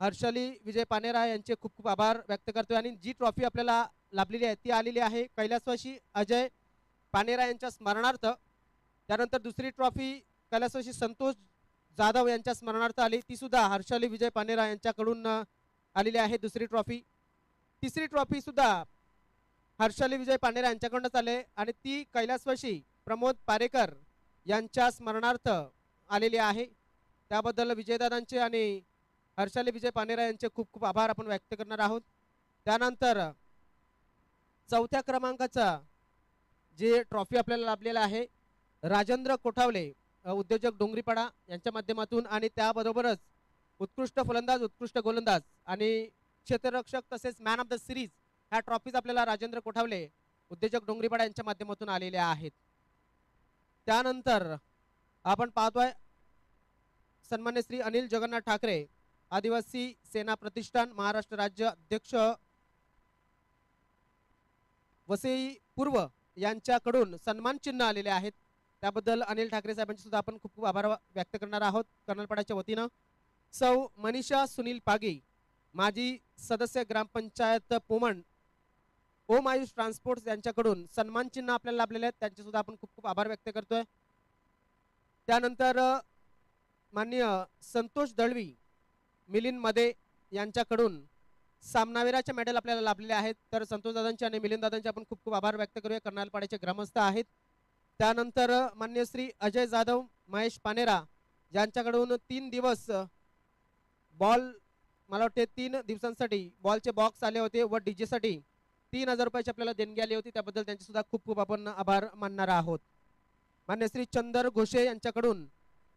हर्षाली विजय पानेरा यांचे खूप खूप आभार व्यक्त करतोय आणि जी ट्रॉफी आपल्याला लाभलेली आहे ती आलेली आहे कैलासवासी अजय पानेरा यांच्या स्मरणार्थ। त्यानंतर दुसरी ट्रॉफी कैलासवासी संतोष जाधव यांच्या स्मरणार्थ आली, ती सुद्धा हर्षाली विजय पानेरा यांच्याकडून आलेली आहे दुसरी ट्रॉफी। तिसरी ट्रॉफी सुद्धा हर्षाली विजय पानेरा यांच्याकडूनच आले आणि ती कैलासवासी प्रमोद पारेकर यांच्या स्मरणार्थ आलेली आहे। त्याबद्दल विजयदादांचे आणि हर्षाली विजय पानेरा यांचे खूप खूप आभार आपण व्यक्त करणार आहोत। त्यानंतर चौथ्या क्रमांकाचा जे ट्रॉफी आपल्याला लाभलेला आहे राजेंद्र कोठावले उद्योजक डोंगरीपाडा यांच्या माध्यमातून आणि त्याबरोबरच उत्कृष्ट फलंदाज उत्कृष्ट गोलंदाज आणि क्षेत्ररक्षक तसेच मॅन ऑफ द सिरीज ह्या ट्रॉफीज आपल्याला राजेंद्र कोठावले उद्योजक डोंगरीपाडा यांच्या माध्यमातून आलेल्या आहेत। त्यानंतर आपण पाहतोय सन्मान्य श्री अनिल जगन्नाथ ठाकरे आदिवासी सेना प्रतिष्ठान महाराष्ट्र राज्य अध्यक्ष वसई पूर्व यांच्याकडून सन्मान चिन्ह आलेले आहेत। त्याबद्दल अनिल ठाकरे साहेबांचे सुद्धा आपण खूप खूप आभार व्यक्त करणार आहोत कर्नलपाड्याच्या वतीनं। सौ मनीषा सुनील पागी माजी सदस्य ग्रामपंचायत पोमण ओम आयुष ट्रान्सपोर्ट यांच्याकडून सन्मान चिन्ह आपल्याला लाभलेले आहेत, त्यांचे सुद्धा आपण खूप खूप आभार व्यक्त करतोय। त्यानंतर माननीय संतोष दळवी मिलिंद मध्ये यांच्याकडून सामनावीराचे मेडल आपल्याला लाभलेले आहेत, तर संतोष दादांचे आणि मिलिंद दादांचे आपण खूप खूप आभार व्यक्त करूया, कर्नालपाड्याचे ग्रामस्थ आहेत। त्यानंतर माननीय श्री अजय जाधव महेश पानेरा यांच्याकडून 3 दिवस बॉल मला वाटते 3 दिवसांसाठी बॉलचे बॉक्स आले होते व डीजे साठी 3000 रुपयाची आपल्याला देणगी आली होती, त्याबद्दल त्यांचे सुद्धा खूप खूप आपण आभार मानणार आहोत। मान्य श्री चंदर घोषे यांच्याकडून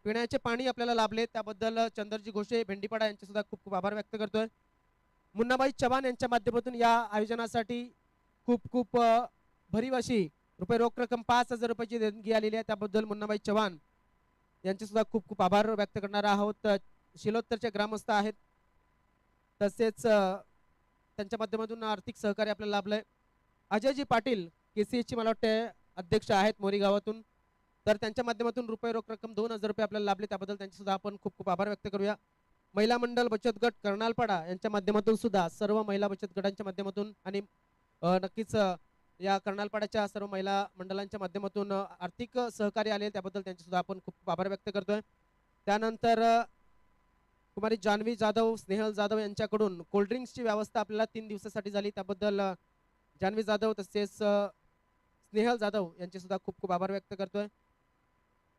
पिण्याचे पाणी आपल्याला लाभले, त्याबद्दल चंदरजी घोषे भेंडीपाडा यांचे सुद्धा खूप खूप आभार व्यक्त करतोय। मुन्नाबाई चव्हाण यांच्या माध्यमातून या आयोजनासाठी खूप खूप भरीव अशी रुपये रोख रक्कम 5000 रुपयाची देणगी आलेली आहे, त्याबद्दल मुन्नाबाई चव्हाण यांचे सुद्धा खूप खूप आभार व्यक्त करणार आहोत। शिलोत्तरचे ग्रामस्थ आहेत, तसेच त्यांच्या माध्यमातून आर्थिक सहकार्य आपल्याला लाभलंय। अजयजी पाटील केसीएची मला वाटते अध्यक्ष आहेत मोरी गावातून, तर त्यांच्या माध्यमातून रुपये रोख रक्कम 2000 रुपये आपल्याला लाभले, त्याबद्दल त्यांचे सुद्धा आपण खूप खूप आभार व्यक्त करूया। महिला मंडळ बचत गट कर्नालपाडा यांच्या माध्यमातून सुद्धा सर्व महिला बचत गटांच्या माध्यमातून आणि नक्कीच या कर्नालपाड्याच्या सर्व महिला मंडळांच्या माध्यमातून आर्थिक सहकार्य आले, त्याबद्दल त्यांचे सुद्धा आपण खूप खूप आभार व्यक्त करतोय। त्यानंतर कुमारी जान्हवी जाधव स्नेहल जाधव यांच्याकडून कोल्ड्रिंक्सची व्यवस्था आपल्याला 3 दिवसासाठी झाली, त्याबद्दल जान्हवी जाधव तसेच स्नेहल जाधव यांचे सुद्धा खूप खूप आभार व्यक्त करतोय।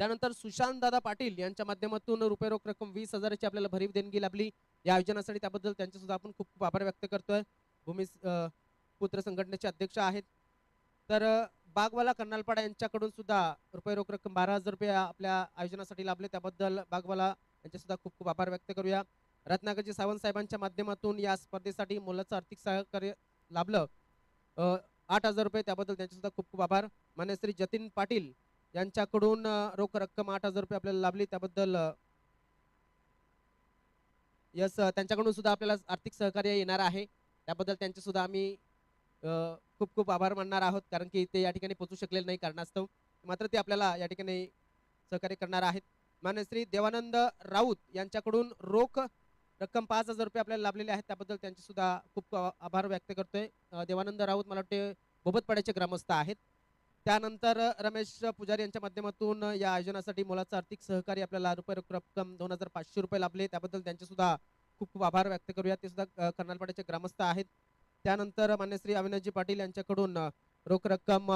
त्यानंतर सुशांत दादा पाटील यांच्या माध्यमातून रुपये रोख रक्कम 20,000ची आपल्याला भरीव देणगी लाभली या आयोजनासाठी, त्याबद्दल त्यांचे सुद्धा आपण खूप खूप आभार व्यक्त करतोय। भूमी पुत्र संघटनेचे अध्यक्ष आहेत। तर बागवाला कर्नालपाडा यांच्याकडून सुद्धा रुपये रोख रक्कम 12,000 रुपये आपल्या आयोजनासाठी लाभले, त्याबद्दल बागवाला यांचे सुद्धा खूप खूप आभार व्यक्त करूया। रत्नाकरजी सावंत साहेबांच्या माध्यमातून या स्पर्धेसाठी मोलाचं आर्थिक सहकार्य लाभलं 8,000 रुपये, त्याबद्दल त्यांचे सुद्धा खूप खूप आभार। मान्य श्री जतीन पाटील यांच्याकडून रोख रक्कम 8,000 रुपये आपल्याला लाभली, त्याबद्दल त्यांच्याकडून सुद्धा आपल्याला आर्थिक सहकार्य येणार आहे, त्याबद्दल त्यांचे सुद्धा आम्ही खूप खूप आभार मानणार आहोत, कारण की ते या ठिकाणी पोहोचू शकलेले नाही कारणास्तव, मात्र ते आपल्याला या ठिकाणी सहकार्य करणार आहेत। मान्य श्री देवानंद राऊत यांच्याकडून रोख रक्कम 5,000 रुपये आपल्याला लाभलेले आहेत, त्याबद्दल त्यांचे सुद्धा खूप आभार व्यक्त करतोय। देवानंद राऊत मला वाटते बोबतपाड्याचे ग्रामस्थ आहेत। त्यानंतर रमेश पुजारी यांच्या माध्यमातून या आयोजनासाठी मोलाचं आर्थिक सहकार्य आपल्याला रुपये रोख रक्कम 2,500 रुपये लाभले, त्याबद्दल त्यांचे सुद्धा खूप खूप आभार व्यक्त करूया, ते सुद्धा कर्नालपाड्याचे ग्रामस्थ आहेत। त्यानंतर मान्य श्री अविनाशजी पाटील यांच्याकडून रोख रक्कम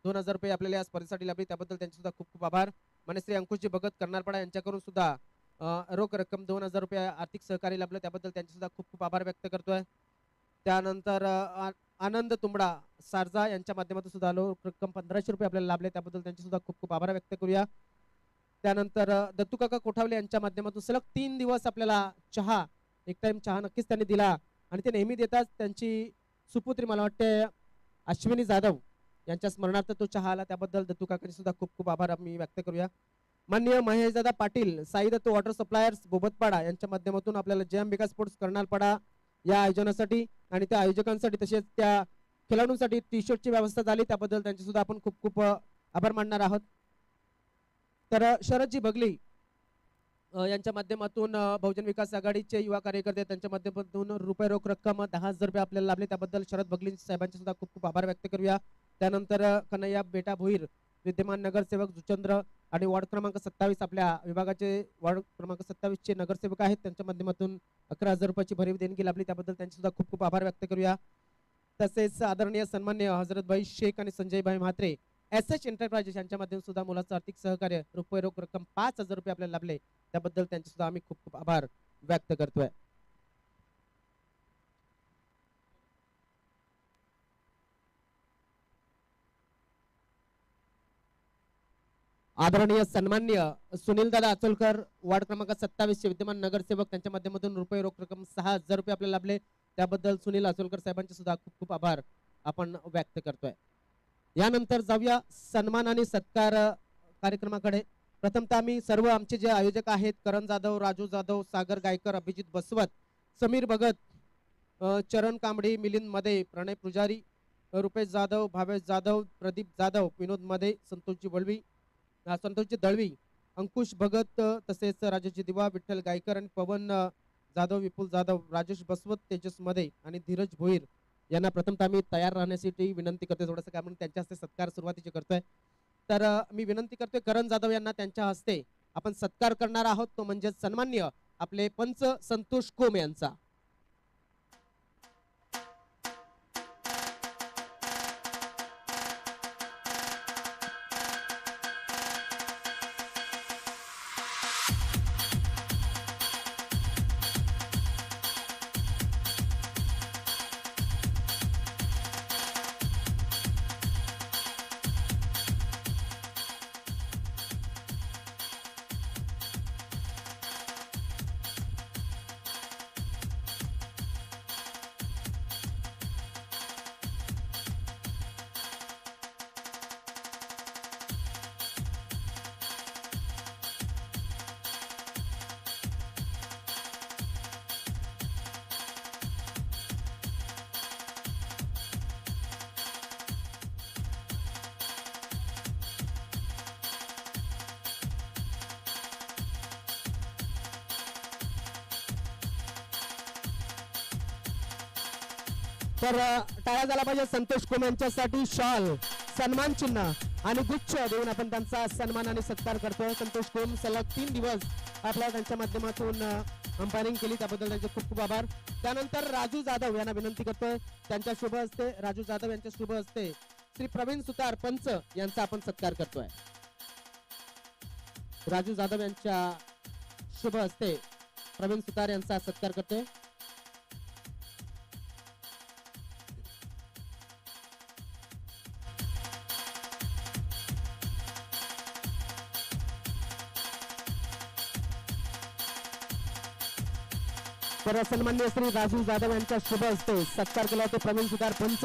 2,000 रुपये आपल्याला या स्पर्धेसाठी लाभली, त्याबद्दल त्यांचे सुद्धा खूप खूप आभार। मान्य श्री अंकुशजी भगत कर्नालपाडा यांच्याकडून सुद्धा रोख रक्कम 2,000 रुपये आर्थिक सहकार्य लाभलं, त्याबद्दल त्यांचे सुद्धा खूप खूप आभार व्यक्त करतोय। त्यानंतर आनंद तुंबडा सारजा यांच्या माध्यमातून सुद्धा रोख रक्कम 1,500 रुपये आपल्याला लाभले, त्याबद्दल त्यांचे सुद्धा खूप खूप आभार व्यक्त करूया। त्यानंतर दत्तूकाका कोठावले यांच्या माध्यमातून सलग 3 दिवस आपल्याला चहा एक टाइम चहा नक्कीच त्यांनी दिला आणि ते नेहमी देतात, त्यांची सुपुत्री मला वाटते अश्विनी जाधव यांच्या स्मरणार्थ तो चहा आला, त्याबद्दल दत्तूकाकांचे सुद्धा खूप खूप आभार आम्ही व्यक्त करूया। माननीय महेशदादा पाटील साई दत्त वॉटर सप्लायर्स बोबतपाडा यांच्या माध्यमातून आपल्याला जय अंबिका स्पोर्ट्स कर्नालपाडा या आयोजनासाठी आणि त्या आयोजकांसाठी तसेच त्या खेळाडूंसाठी टी शर्टची व्यवस्था झाली, त्याबद्दल त्यांचे सुद्धा आपण खूप खूप आभार मानणार आहोत। तर शरदजी बगली यांच्या माध्यमातून बहुजन विकास आघाडीचे युवा कार्यकर्ते त्यांच्या माध्यमातून रुपये रोख रक्कम 10,000 रुपये आपल्याला लाभले, त्याबद्दल शरद बगली साहेबांचे सुद्धा खूप खूप आभार व्यक्त करूया. त्यानंतर कन्हैया बेटा भोईर विद्यमान नगरसेवक जुचंद्र आणि वार्ड क्रमांक 27 आपल्या विभागाचे वार्ड क्रमांक 27 चे नगरसेवक आहेत, त्यांच्या माध्यमातून 11,000 रुपयाची भरीव देणगी लाभली, त्याबद्दल त्यांचे सुद्धा खूप खूप आभार व्यक्त करूया. तसेच आदरणीय सन्मान्य हजरतभाई शेख आणि संजयभाई म्हात्रे एसएच एंटरप्राइजेस यांच्या माध्यमातून सुद्धा मुलाचं आर्थिक सहकार्य रुपये रोख रक्कम 5,000 रुपये आपल्याला लाभले, त्याबद्दल त्यांचे सुद्धा आम्ही खूप खूप आभार व्यक्त करतोय. आदरणीय सन्मान्य सुनील दादा अचोलकर वार्ड क्रमांक 27 चे विद्यमान नगरसेवक, त्यांच्या माध्यमातून रुपये रोख रक्कम 6,000 रुपये आपल्याला लाभले, त्याबद्दल सुनील अचोलकर साहेबांचे सुद्धा खूप खूप आभार आपण व्यक्त करतोय. यानंतर जाऊया सन्मान आणि सत्कार कार्यक्रमाकडे. प्रथमतः आम्ही सर्व आमचे जे आयोजक आहेत, करण जाधव, राजू जाधव, सागर गायकर, अभिजित बसवत, समीर भगत, चरण कांबडी, मिलिंद मदे, प्रणय पुजारी, रुपेश जाधव, भावेश जाधव, प्रदीप जाधव, विनोद मदे, संतोषजी दळवी, अंकुश भगत, तसेच राजेश दिवा, विठ्ठल गायकर आणि पवन जाधव, विपुल जाधव, राजेश बसवत, तेजस मदे आणि धीरज भोईर यांना प्रथमतः मी तयार राहण्यासाठी विनंती करतोय. थोडंसं काय म्हणून त्यांच्या हस्ते सत्कार सुरुवातीचे करतोय. तर मी विनंती करतोय करण जाधव यांना त्यांच्या हस्ते आपण सत्कार करणार आहोत, तो म्हणजे सन्मान्य आपले पंच संतोष कोम यांचा. तर टाळ्या झाला पाहिजे संतोष कोम यांच्यासाठी. शॉल, सन्मान चिन्ह आणि गुच्छ देऊन आपण त्यांचा सन्मान आणि सत्कार करतोय. संतोष कोम सलग 3 दिवस आपल्या त्यांच्या माध्यमातून अंपायरिंग केली, त्याबद्दल त्यांचे खूप खूप आभार. त्यानंतर राजू जाधव यांना विनंती करतोय, त्यांच्या शुभ हस्ते, राजू जाधव यांच्या शुभ हस्ते श्री प्रवीण सुतार पंच यांचा आपण सत्कार करतोय. राजू जाधव यांच्या शुभ हस्ते प्रवीण सुतार यांचा सत्कार करतोय. तर सन्मान्य श्री राजू जाधव यांच्या शुभ हस्ते सत्कार केला होता प्रवीण सुतार पंच,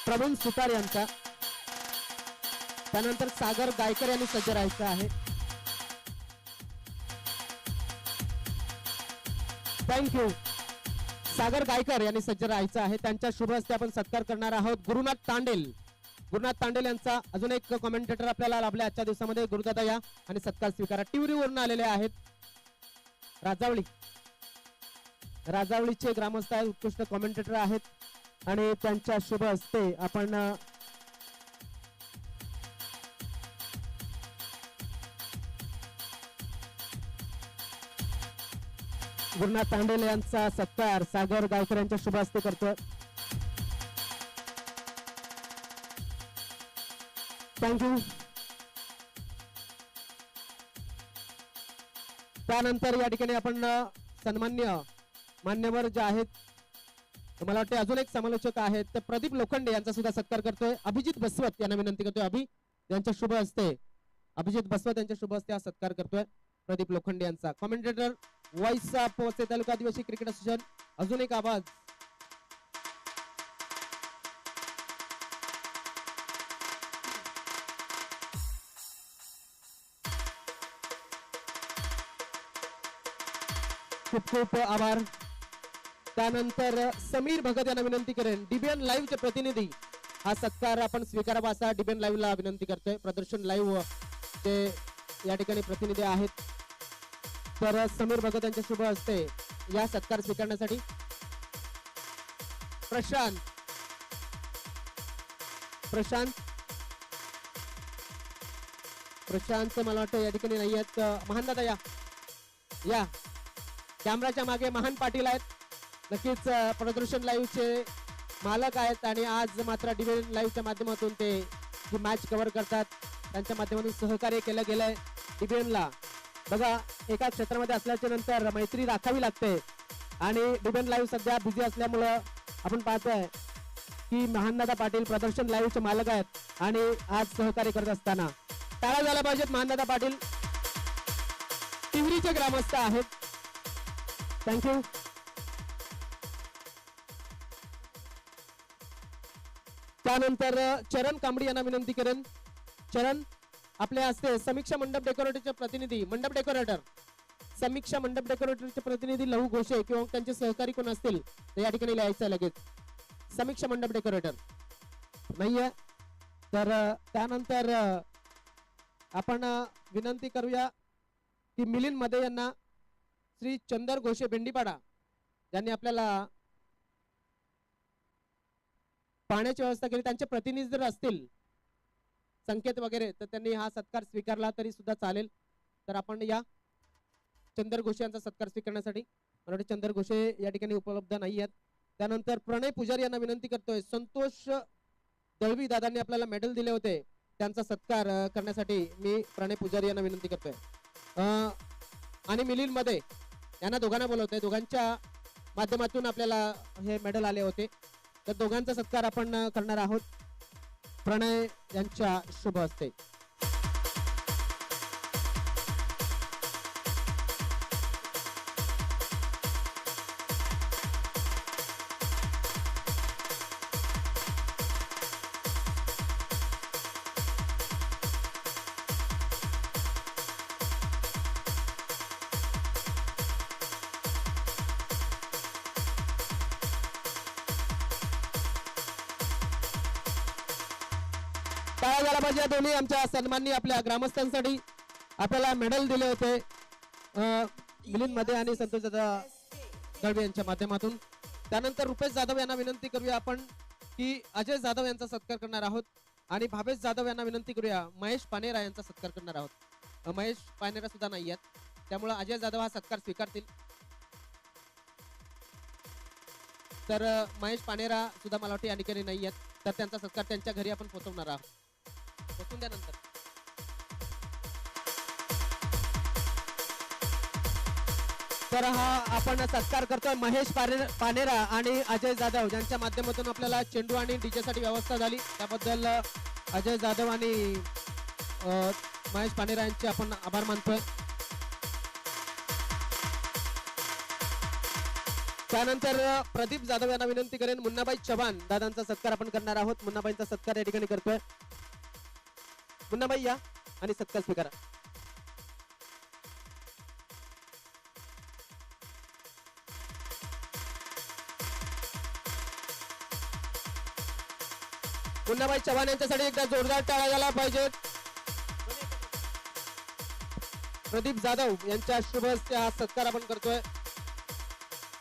प्रवीण सुतार यांचा. त्यानंतर सागर गायकर यांनी सज्ज राहायचं आहे. थँक्यू. सागर गायकर यांनी सज्ज राहायचं आहे, त्यांच्या शुभ हस्ते आपण सत्कार करणार आहोत. गुरुनाथ तांडेल यांचा अजून एक कॉमेंटेटर आपल्याला लाभले आजच्या दिवसामध्ये. गुरुदादा या आणि सत्कार स्वीकारा. टिवरी वरून आलेले आहेत. राजावळीचे ग्रामस्थ आहेत, उत्कृष्ट कॉमेंटेटर आहेत आणि त्यांच्या शुभ हस्ते आपण गुरुनाथ तांडेल यांचा सत्कार सागर गायकर यांच्या शुभ हस्ते करतोय. थँक्यू. त्यानंतर या ठिकाणी आपण सन्मान्य मान्यवर जे आहेत, मला वाटते अजून एक समालोचक आहेत, ते प्रदीप लोखंडे यांचा सुद्धा सत्कार करतोय. अभिजित बसवत यांना विनंती करतोय, यांच्या शुभ हस्ते अभिजित बसवत यांच्या शुभ हस्ते हा सत्कार करतोय प्रदीप लोखंडे यांचा. कॉमेंटेटर वॉइस ऑफ पोचे तालुका आदिवासी क्रिकेट असोसिएशन, अजून एक आवाज. खूप खूप आभार. त्यानंतर समीर भगत यांना विनंती करेन, डीबीएन लाईव्ह चे प्रतिनिधी, हा सत्कार आपण स्वीकारावा असा डीबीएन लाईव्ह ला विनंती करतोय. प्रदर्शन लाईव्ह ते या ठिकाणी प्रतिनिधी आहेत. तर समीर भगत यांच्या शुभ हस्ते या सत्कार स्वीकारण्यासाठी प्रशांत मला वाटतं या ठिकाणी नाही आहेत. महान दादा या कॅमेराच्या मागे महान पाटील आहेत. नक्कीच प्रदर्शन लाईव्हचे मालक आहेत आणि आज मात्र डिव्हिजन लाईव्हच्या माध्यमातून ते ही मॅच कव्हर करतात. त्यांच्या माध्यमातून सहकार्य केलं गेलंय डिव्हिजनला. बघा, एका क्षेत्रामध्ये असल्याच्या नंतर मैत्री राखावी लागते आणि डिव्हिजन लाईव्ह सध्या बिझी असल्यामुळं आपण पाहतोय की महानदादा पाटील प्रदर्शन लाईव्हचे मालक आहेत आणि आज सहकार्य करत असताना टाळा झाला पाहिजेत. महानदादा पाटील तिवरीचे ग्रामस्थ आहेत. थँक्यू. त्यानंतर चरण कांबडी यांना विनंती करेन. चरण, आपल्या हस्ते समीक्षा मंडप डेकोरेटरचे प्रतिनिधी, मंडप डेकोरेटर, समीक्षा मंडप डेकोरेटरचे प्रतिनिधी लहू घोषे किंवा त्यांचे सहकारी कोण असतील तर या ठिकाणी लिहायचं लगेच. समीक्षा मंडप डेकोरेटर नाहीये. तर त्यानंतर आपण विनंती करूया की मिलिंद मध्ये यांना श्री चंदर घोषे भेंडीपाडा यांनी आपल्याला पाण्याची व्यवस्था केली. त्यांचे प्रतिनिधी जर असतील संकेत वगैरे तर त्यांनी हा सत्कार स्वीकारला तरी सुद्धा चालेल. तर आपण या चंदर घोषे यांचा सत्कार स्वीकारण्यासाठी, मला वाटतं चंदर घोषे या ठिकाणी उपलब्ध नाही आहेत. त्यानंतर प्रणय पुजारी यांना विनंती करतोय. संतोष दळवी दादांनी आपल्याला मेडल दिले होते, त्यांचा सत्कार करण्यासाठी मी प्रणय पुजारी यांना विनंती करतोय. आणि मिलिंद मध्ये यांना दोघांना बोलवतोय. दोघांच्या माध्यमातून आपल्याला हे मेडल आले होते. तर दोघांचा सत्कार आपण करणार आहोत प्रणय यांच्या शुभ हस्ते. टाळा झाला पाहिजे. दोन्ही आमच्या सन्माननी आपल्या ग्रामस्थांसाठी आपल्याला मेडल दिले होते मिलिंद मध्ये आणि संतोष दादा दळवे यांच्या माध्यमातून. त्यानंतर रुपेश जाधव यांना विनंती करूया आपण की अजय जाधव यांचा सत्कार करणार आहोत आणि भावेश जाधव यांना विनंती करूया महेश पानेरा यांचा सत्कार करणार आहोत. महेश पानेरा सुद्धा नाही आहेत, त्यामुळे अजय जाधव हा सत्कार स्वीकारतील. तर महेश पानेरा सुद्धा मला वाटते या ठिकाणी नाही आहेत, तर त्यांचा सत्कार त्यांच्या घरी आपण पोहोचवणार आहोत. पोहोचून त्यानंतर तर हा आपण सत्कार करतोय महेश पानेरा आणि अजय जाधव यांच्या माध्यमातून. आपल्याला चेंडू आणि डीजे साठी व्यवस्था झाली, त्याबद्दल अजय जाधव आणि महेश पानेरा यांचे आपण आभार मानतोय. त्यानंतर प्रदीप जाधव यांना विनंती करेन. मुन्नाबाई चव्हाण दादांचा सत्कार आपण करणार आहोत. मुन्नाबाईंचा सत्कार या ठिकाणी करतोय. मुन्नाबाई या आणि सत्कार स्वीकारा. मुन्नाबाई चव्हाण यांच्यासाठी एकदा जोरदार टाळ्या झाला पाहिजे. प्रदीप जाधव यांच्या शुभ हस्ते हा सत्कार आपण करतोय.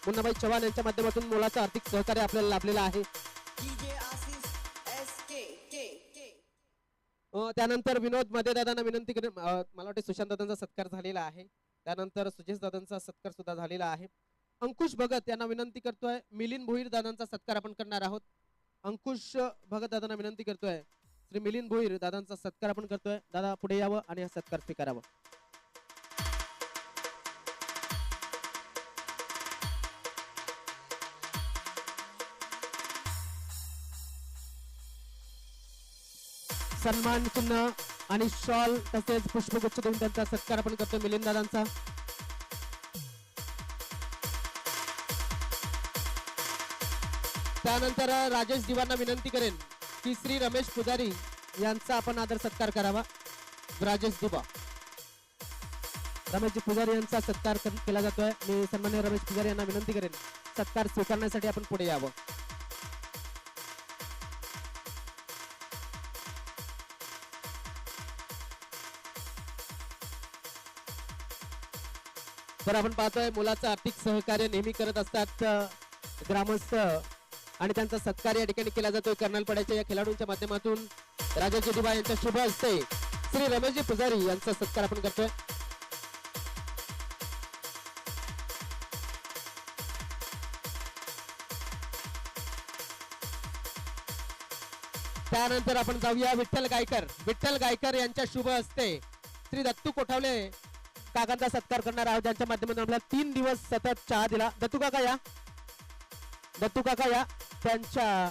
मुन्नाबाई चव्हाण यांच्या माध्यमातून मोलाचं आर्थिक सहकार्य आपल्याला लाभलेलं आहे. त्यानंतर विनोद मध्ये दादांना विनंती करेन. मला वाटते सुशांत दादांचा सत्कार झालेला आहे. त्यानंतर सुजेश दादांचा सत्कार सुद्धा झालेला आहे. अंकुश भगत यांना विनंती करतोय. मिलिंद भोईर दादांचा सत्कार आपण करणार आहोत. अंकुश भगत दादांना विनंती करतोय. श्री मिलिंद भोईर दादांचा सत्कार आपण करतोय. दादा पुढे यावं आणि हा सत्कार स्वीकारावा. सन्मान चिन्ह आणि शॉल तसेच पुष्पगुच्छ देऊन त्यांचा सत्कार आपण करतोय मिलिंद दादांचा. त्यानंतर राजेश दिवांना विनंती करेन की श्री रमेश पुजारी यांचा आपण आदर सत्कार करावा. राजेश दिवा, रमेश पुजारी यांचा सत्कार केला जातोय. मी सन्माननीय रमेश पुजारी यांना विनंती करेन सत्कार स्वीकारण्यासाठी आपण पुढे यावं. तर आपण पाहतोय मुलाचं आर्थिक सहकार्य नेहमी करत असतात ग्रामस्थ आणि त्यांचा सत्कार या ठिकाणी केला जातोय कर्नलपाड्याच्या या खेळाडूंच्या माध्यमातून राजा ज्योतिबा यांच्या शुभ हस्ते श्री रमेशजी पुजारी यांचा सत्कार आपण करतोय. त्यानंतर आपण जाऊया विठ्ठल गायकर यांच्या शुभ हस्ते श्री दत्तू कोठावले काकांचा सत्कार करणार आहोत ज्यांच्या माध्यमातून आपल्याला 3 दिवस सतत चहा दिला. दत्तू काका या त्यांच्या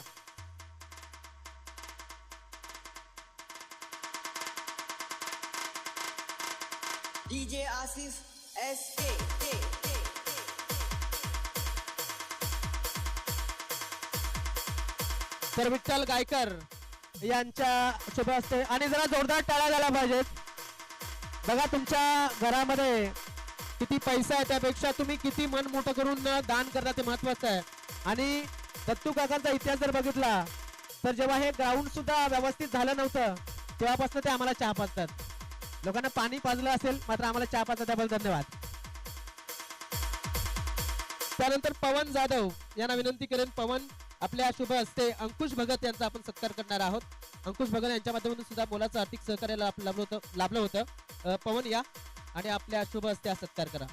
डीजे आसिफ एसके तर विठ्ठल गायकर यांच्या शुभ हस्ते आणि जरा जोरदार टाळ्या झाला पाहिजेत. बघा तुमच्या घरामध्ये किती पैसा आहे त्यापेक्षा तुम्ही किती मन मोठं करून दान करता ते महत्वाचं आहे. आणि दत्तू काकांचा इतिहास जर बघितला तर जेव्हा हे ग्राउंड सुद्धा व्यवस्थित झालं नव्हतं तेव्हापासून ते आम्हाला चहा पाजतात. लोकांना पाणी पाजलं असेल मात्र आम्हाला चहा पाजतात त्याबद्दल धन्यवाद. त्यानंतर पवन जाधव यांना विनंती करेन पवन आपल्या शुभ हस्ते अंकुश भगत यांचा आपण सत्कार करणार आहोत. अंकुश भगत यांच्या माध्यमातून सुद्धा मुलाचं आर्थिक सहकार्य लाभलं होतं. पवन या आणि आपल्या शुभ हस्ते हा सत्कार करा.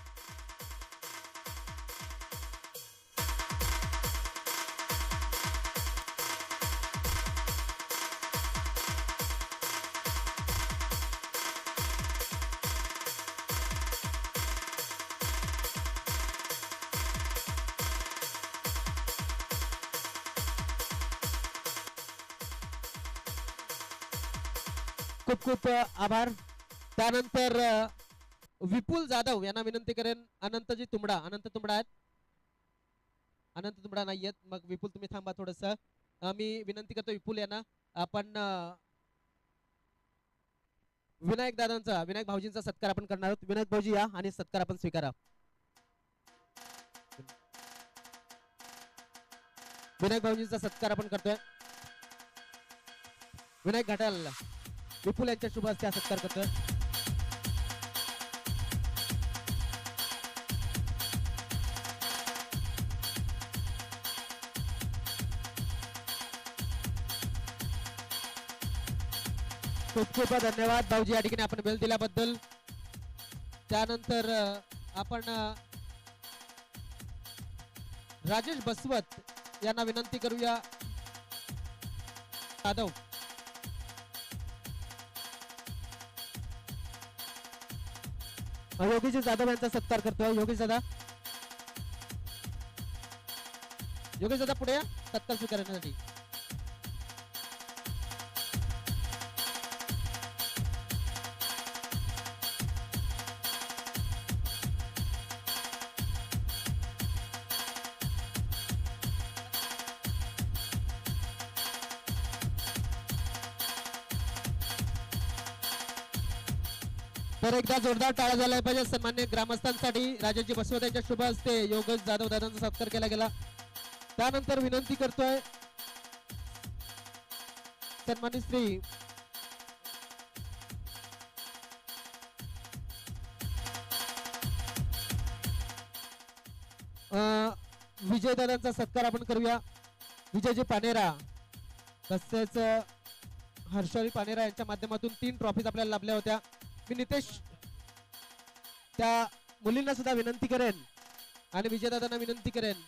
खूप खूप आभार. त्यानंतर विपुल जाधव यांना विनंती करेन अनंत तुंबडा आहेत. अनंत तुंबडा नाहीयेत मग विपुल तुम्ही थांबा थोडस. मी विनंती करतो विपुल यांना आपण विनायक भाऊजींचा सत्कार आपण करणार आहोत. विनायक भाऊजी या आणि सत्कार आपण स्वीकारा. विनायक भाऊजींचा सत्कार आपण करतोय. विनायक घाटाल विपुल यांच्या शुभ हस्ते सत्कार करतोय. खूप खूप धन्यवाद भाऊजी या ठिकाणी आपण बेल दिल्याबद्दल. त्यानंतर आपण राजेश बसवत यांना विनंती करूया. जाधव योगेश जाधव यांचा सत्कार करतोय. योगेश दादा पुढे या सत्कार स्वीकारण्यासाठी. तर एकदा जोरदार टाळ्या झाल्या पाहिजे सन्मान्य ग्रामस्थांसाठी. राजाजी बसवत यांच्या शुभ हस्ते योगेश जाधव दादांचा सत्कार केला गेला. त्यानंतर विनंती करतोय सन्मानित श्री विजय दादांचा सत्कार आपण करूया. विजयजी पानेरा तसेच हर्षरी पानेरा यांच्या माध्यमातून 3 ट्रॉफीज आपल्याला लाभल्या होत्या. मी नितेश त्या मुलींना सुद्धा विनंती करेन आणि विजयदादांना विनंती करेन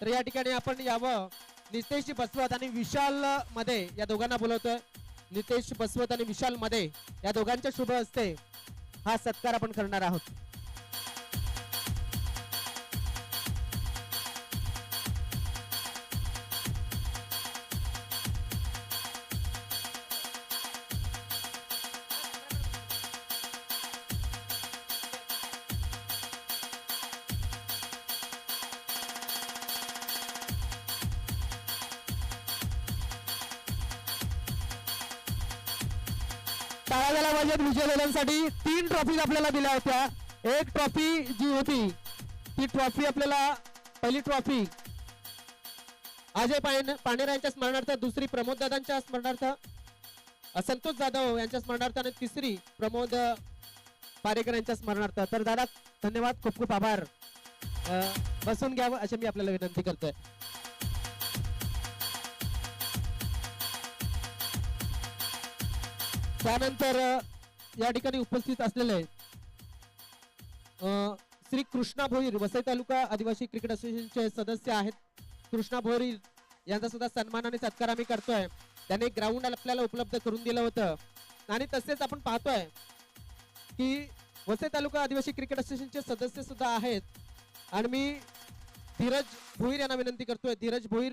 तर या ठिकाणी आपण यावं. नितेश बसवत आणि विशाल मध्ये या दोघांना बोलवतोय. नितेश बसवत आणि विशाल मध्ये या दोघांच्या शुभ हस्ते हा सत्कार आपण करणार आहोत. विजय दादांसाठी 3 ट्रॉफी आपल्याला दिल्या होत्या. एक ट्रॉफी जी होती ती ट्रॉफी आपल्याला पहिली ट्रॉफी अजय पानेरा यांच्या स्मरणार्थ, दुसरी प्रमोद दादांच्या स्मरणार्थ, संतोष जाधव यांच्या स्मरणार्थ आणि तिसरी प्रमोद पारेकर यांच्या स्मरणार्थ. तर दादा धन्यवाद, खूप खूप आभार. बसून घ्यावं अशी मी आपल्याला विनंती करतोय. त्यानंतर या ठिकाणी उपस्थित असलेले श्री कृष्णा भोईर, वसई तालुका आदिवासी क्रिकेट असोसिएशनचे सदस्य आहेत. कृष्णा भोईर यांचा सुद्धा सन्मान आणि सत्कार आम्ही करतोय. त्याने ग्राउंड आपल्याला उपलब्ध करून दिलं होतं आणि तसेच आपण पाहतोय की वसई तालुका आदिवासी क्रिकेट असोसिएशनचे सदस्य सुद्धा आहेत. आणि मी धीरज भोईर यांना विनंती करतोय. धीरज भोईर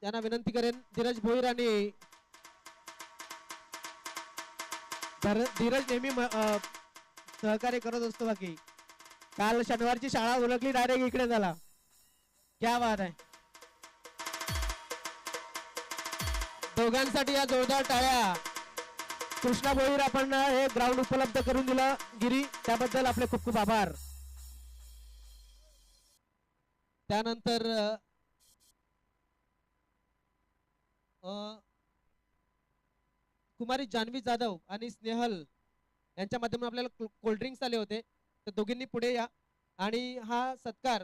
यांना विनंती करेन. धीरज भोईर आणि धीरज नेहमी सहकार्य करत असतो. बाकी काल शनिवारची शाळा ओळखली, डायरेक्ट इकडे झाला. क्या बात आहे. दोघांसाठी या जोरदार टाळ्या. कृष्णा भोईर आपण हे ग्राउंड उपलब्ध करून दिलं गिरी, त्याबद्दल आपले खूप खूप आभार. त्यानंतर कुमारी जान्हवी जाधव आणि स्नेहल यांच्या माध्यमातून आपल्याला कोल्ड्रिंक्स आले होते. तर दोघींनी पुढे या आणि हा सत्कार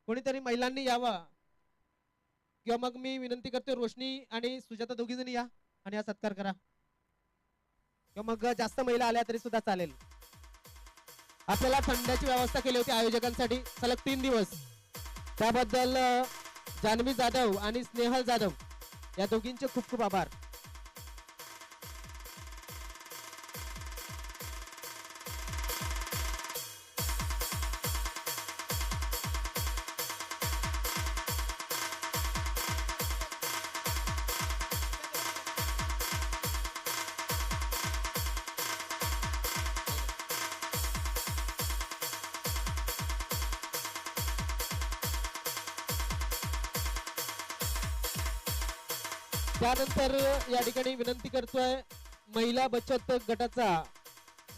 कोणीतरी महिलांनी यावा, किंवा मग मी विनंती करते रोशनी आणि सुजाता दोघी जणी या आणि हा सत्कार करा, किंवा मग जास्त महिला आल्या तरी सुद्धा चालेल. आपल्याला थंड्याची व्यवस्था केली होती आयोजकांसाठी सलग 3 दिवस. त्याबद्दल जान्हवी जाधव आणि स्नेहल जाधव या दोघींचे खूप खूप आभार. त्यानंतर या ठिकाणी विनंती करतोय, महिला बचत गटाचा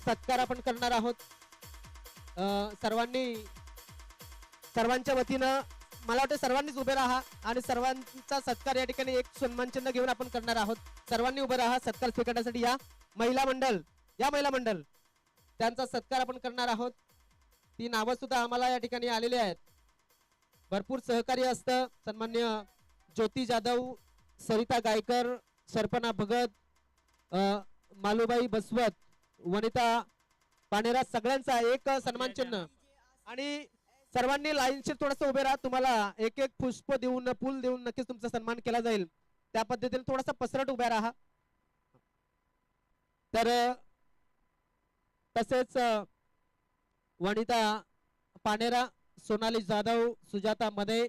सत्कार आपण करणार आहोत. सर्वांच्या वतीनं मला वाटतं सर्वांनीच उभे राहा आणि सर्वांचा सत्कार या ठिकाणी एक सन्मान चिन्ह घेऊन आपण करणार आहोत. सर्वांनी उभे राहा सत्कार स्वीकारण्यासाठी. या महिला मंडळ त्यांचा सत्कार आपण करणार आहोत. ती नावं सुद्धा आम्हाला या ठिकाणी आलेली आहेत. भरपूर सहकार्य असतं. सन्मान्य ज्योती जाधव, सरिता गायकर, सर्पना भगत, मालूबाई बसवत, वनिता पानेरा, सगळ्यांचा एक सन्मान चिन्ह. आणि सर्वांनी लाईनशीर थोडस उभे राहा. तुम्हाला एक एक पुष्प देऊन, फुल देऊन नक्कीच तुमचा सन्मान केला जाईल. त्या पद्धतीने थोडासा पसरट उभ्या राहा. तर तसेच वनिता पानेरा, सोनाली जाधव, सुजाता मदे,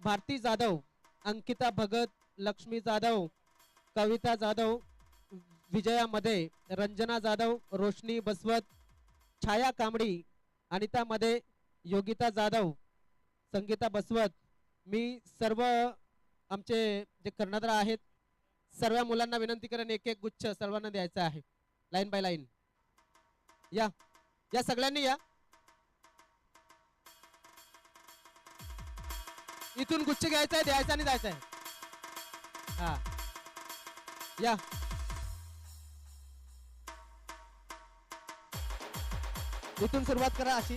भारती जाधव, अंकिता भगत, लक्ष्मी जाधव, कविता जाधव, विजया मध्ये, रंजना जाधव, रोशनी बसवत, छाया कांबडी, अनिता मध्ये, योगिता जाधव, संगीता बसवत. मी सर्व आमचे जे कर्णधार आहेत सर्व मुलांना विनंती करेन एक एक गुच्छ सर्वांना द्यायचा आहे, लाईन बाय लाईन. या सगळ्यांनी या. इथून गुच्छ घ्यायचा आहे, द्यायचा आणि जायचा आहे. हा या. इथून सुरुवात करा अशी.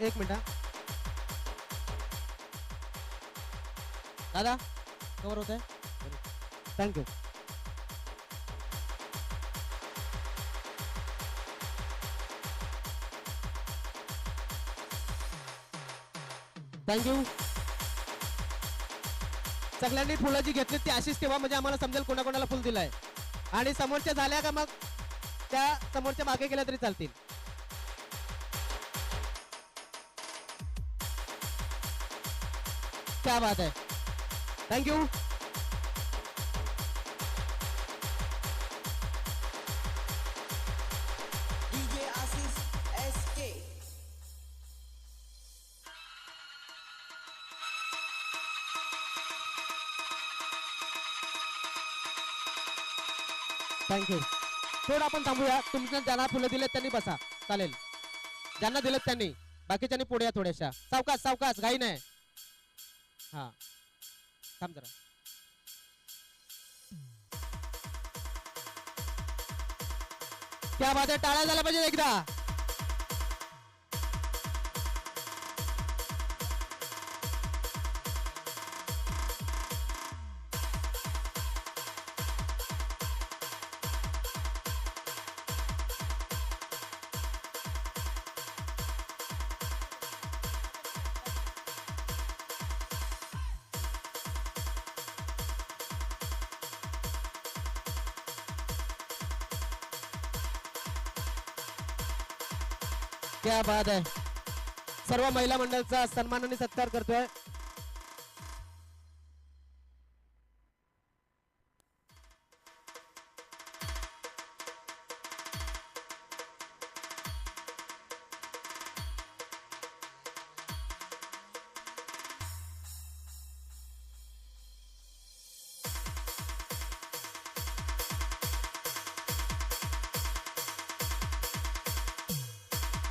एक मिनिट दादा, कवर होत आहे. थँक्यू. थँक्यू. सगळ्यांनी फुलं जी घेतली ती अशीच ठेवा, म्हणजे आम्हाला समजेल कोणाकोणाला फुल दिलाय. आणि समोरच्या झाल्या का मग त्या समोरच्या मागे गेल्या तरी चालतील. क्या बात है. Thank you. DJ Asif SK. Thank you. थोडं आपण थांबूया. तुमच्या ज्यांना फुलं दिलेत त्यांनी बसा, चालेल. ज्यांना दिलेत त्यांनी, बाकीच्यांनी पुढे या थोड्याशा. सावकाश सावकाश, घाई नाही. हा थांब जरा. क्या बात आहे, टाळ्या झाल्या पाहिजे एकदा. क्या बात आहे. सर्व महिला मंडळाचा सन्मान आणि सत्कार करतोय.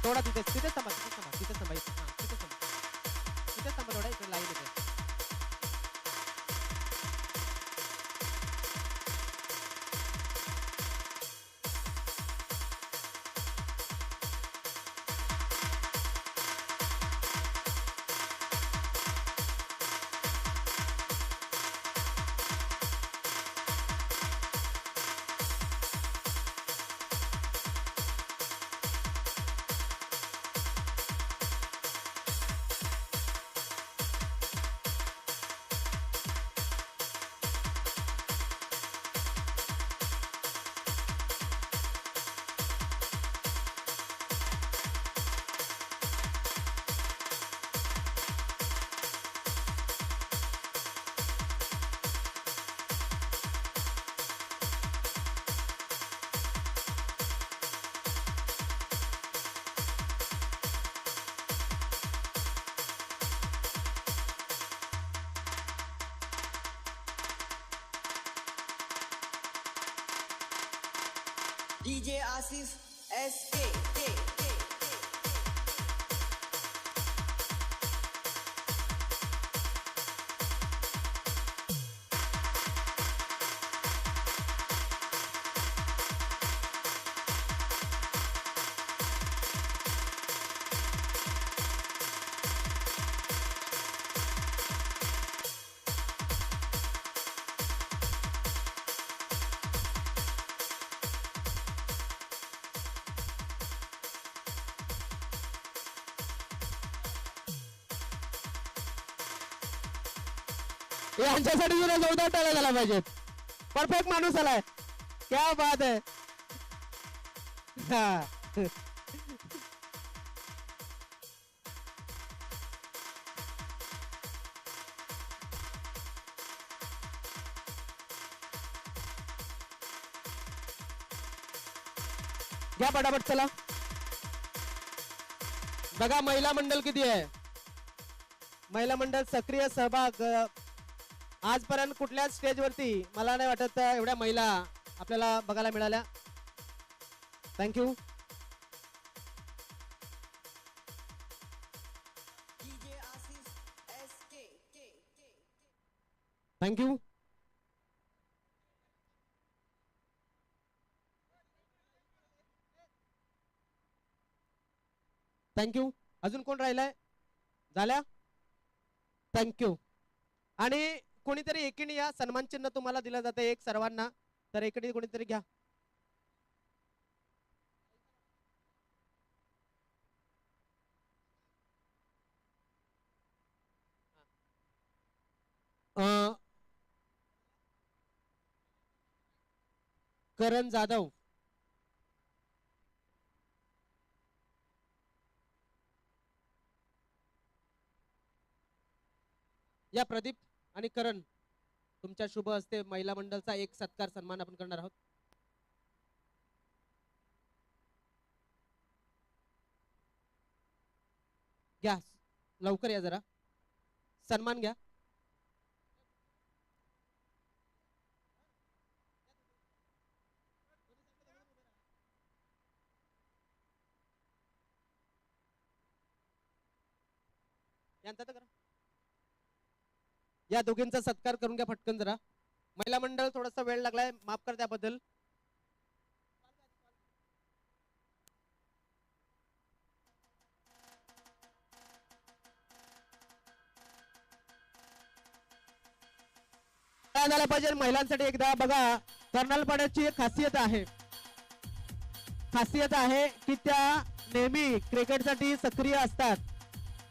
थोडा तिथे तिथे थांबा, तिथे थांबा, तिथे थांबा, तिथे थांबा, तिथे थांबा थोडा, इकडे लाईन येते. DJ Asif SK. यांच्यासाठी सुद्धा जोरदार टाळ्या झाला पाहिजेत. परफेक्ट माणूस आलाय. क्या बात आहे. हा. घ्या पटापट चला. बघा महिला मंडळ किती आहे. महिला मंडळ सक्रिय सहभाग आजपर्यंत कुठल्याच स्टेजवरती मला नाही वाटत एवढ्या महिला आपल्याला बघायला मिळाल्या. Thank you. DJ Asif SK. Thank you. Thank you. अजून कोण राहिलाय. झाल्या. थँक्यू. आणि कोणीतरी एकीने या सन्मान चिन्ह तुम्हाला दिलं जातं एक सर्वांना, तर एकीने कोणीतरी घ्या. करण जाधव. या प्रदीप आणि करण तुमच्या शुभ हस्ते महिला मंडळचा एक सत्कार सन्मान आपण करणार आहोत. घ्या लवकर या जरा. सन्मान घ्या. यांचा तर करा. या दोघींचा सत्कार करून घ्या फटकन जरा. महिला मंडळ थोडासा वेळ लागलाय, माफ कर त्याबद्दल. काय झालं पाहिजे महिलांसाठी एकदा बघा. कर्नलपाड्याची एक खासियत आहे की त्या नेहमी क्रिकेटसाठी सक्रिय असतात.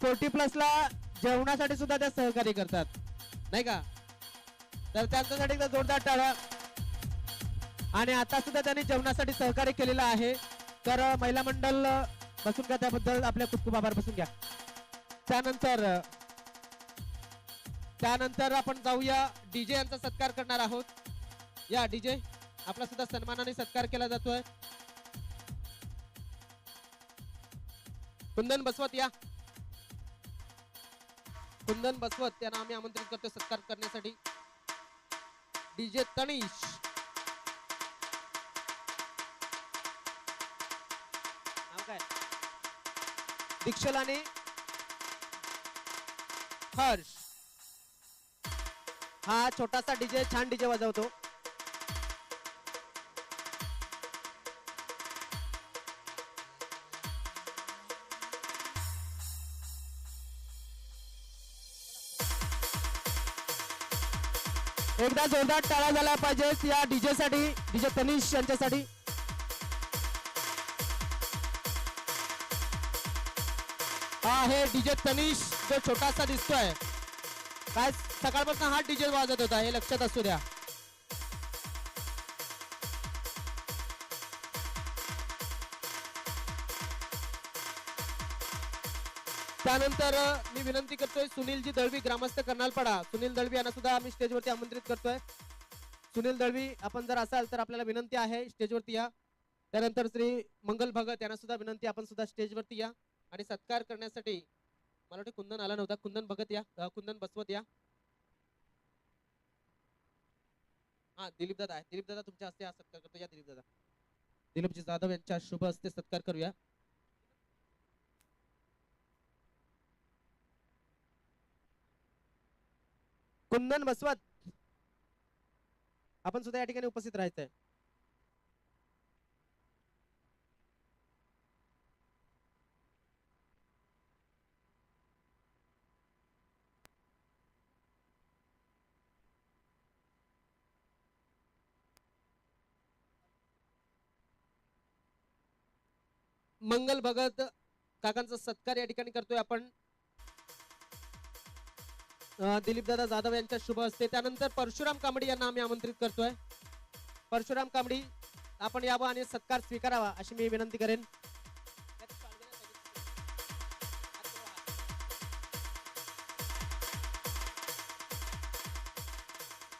40+ जेवणासाठी सुद्धा त्या सहकार्य करतात नाही का. तर त्यांच्यासाठी एकदा जोरदार टाळ्या. आणि आता सुद्धा त्यांनी जेवणासाठी सहकार्य केलेलं आहे. तर महिला मंडळ बसून घ्या, त्याबद्दल आपले खूप खूप आभार. बसून घ्या. त्यानंतर आपण जाऊया डीजे यांचा सत्कार करणार आहोत. या डीजे आपला सुद्धा सन्मानाने सत्कार केला जातोय. कुंदन बसवत या. कुंदन बसवत त्यांना आम्ही आमंत्रित करतो सत्कार करण्यासाठी. डीजे तनिष. नाव काय? दीक्षल आणि हर्ष. हा छोटासा डीजे छान डीजे वाजवतो. एकदा जोरदार टाळा झाला पाहिजे या डीजे साठी, डीजे तनिष यांच्यासाठी. हा हे डीजे तनिष जो छोटासा दिसतोय, काय सकाळपासून हा डीजे वाजत होता हे लक्षात असू द्या. त्यानंतर मी विनंती करतोय सुनीलजी दळवी, ग्रामस्थ कर्नालपाडा. सुनील दळवी यांना सुद्धा आम्ही स्टेजवरती आमंत्रित करतोय. सुनील दळवी आपण जर असाल तर आपल्याला विनंती आहे स्टेजवरती या. त्यानंतर श्री मंगल भगत यांना सुद्धा विनंती, आपण सुद्धा स्टेजवरती या आणि सत्कार करण्यासाठी. मला वाटतं कुंदन आला नव्हता. कुंदन भगत या, कुंदन बसवत या. हा दिलीप दादा आहे. दिलीप दादा तुमच्या हस्ते हा सत्कार करतो. या दिलीप दादा. दिलीपजी जाधव यांच्या शुभ हस्ते सत्कार करूया. कुंदन बसवत आपण सुद्धा या ठिकाणी उपस्थित राहायचंय. मंगल भगत काकांचा सत्कार या ठिकाणी करतोय आपण दिलीप दादा जाधव यांच्या शुभ हस्ते. त्यानंतर परशुराम कांबडी यांना आम्ही आमंत्रित करतोय. परशुराम कांबडी आपण यावं आणि सत्कार स्वीकारावा अशी मी विनंती करेन.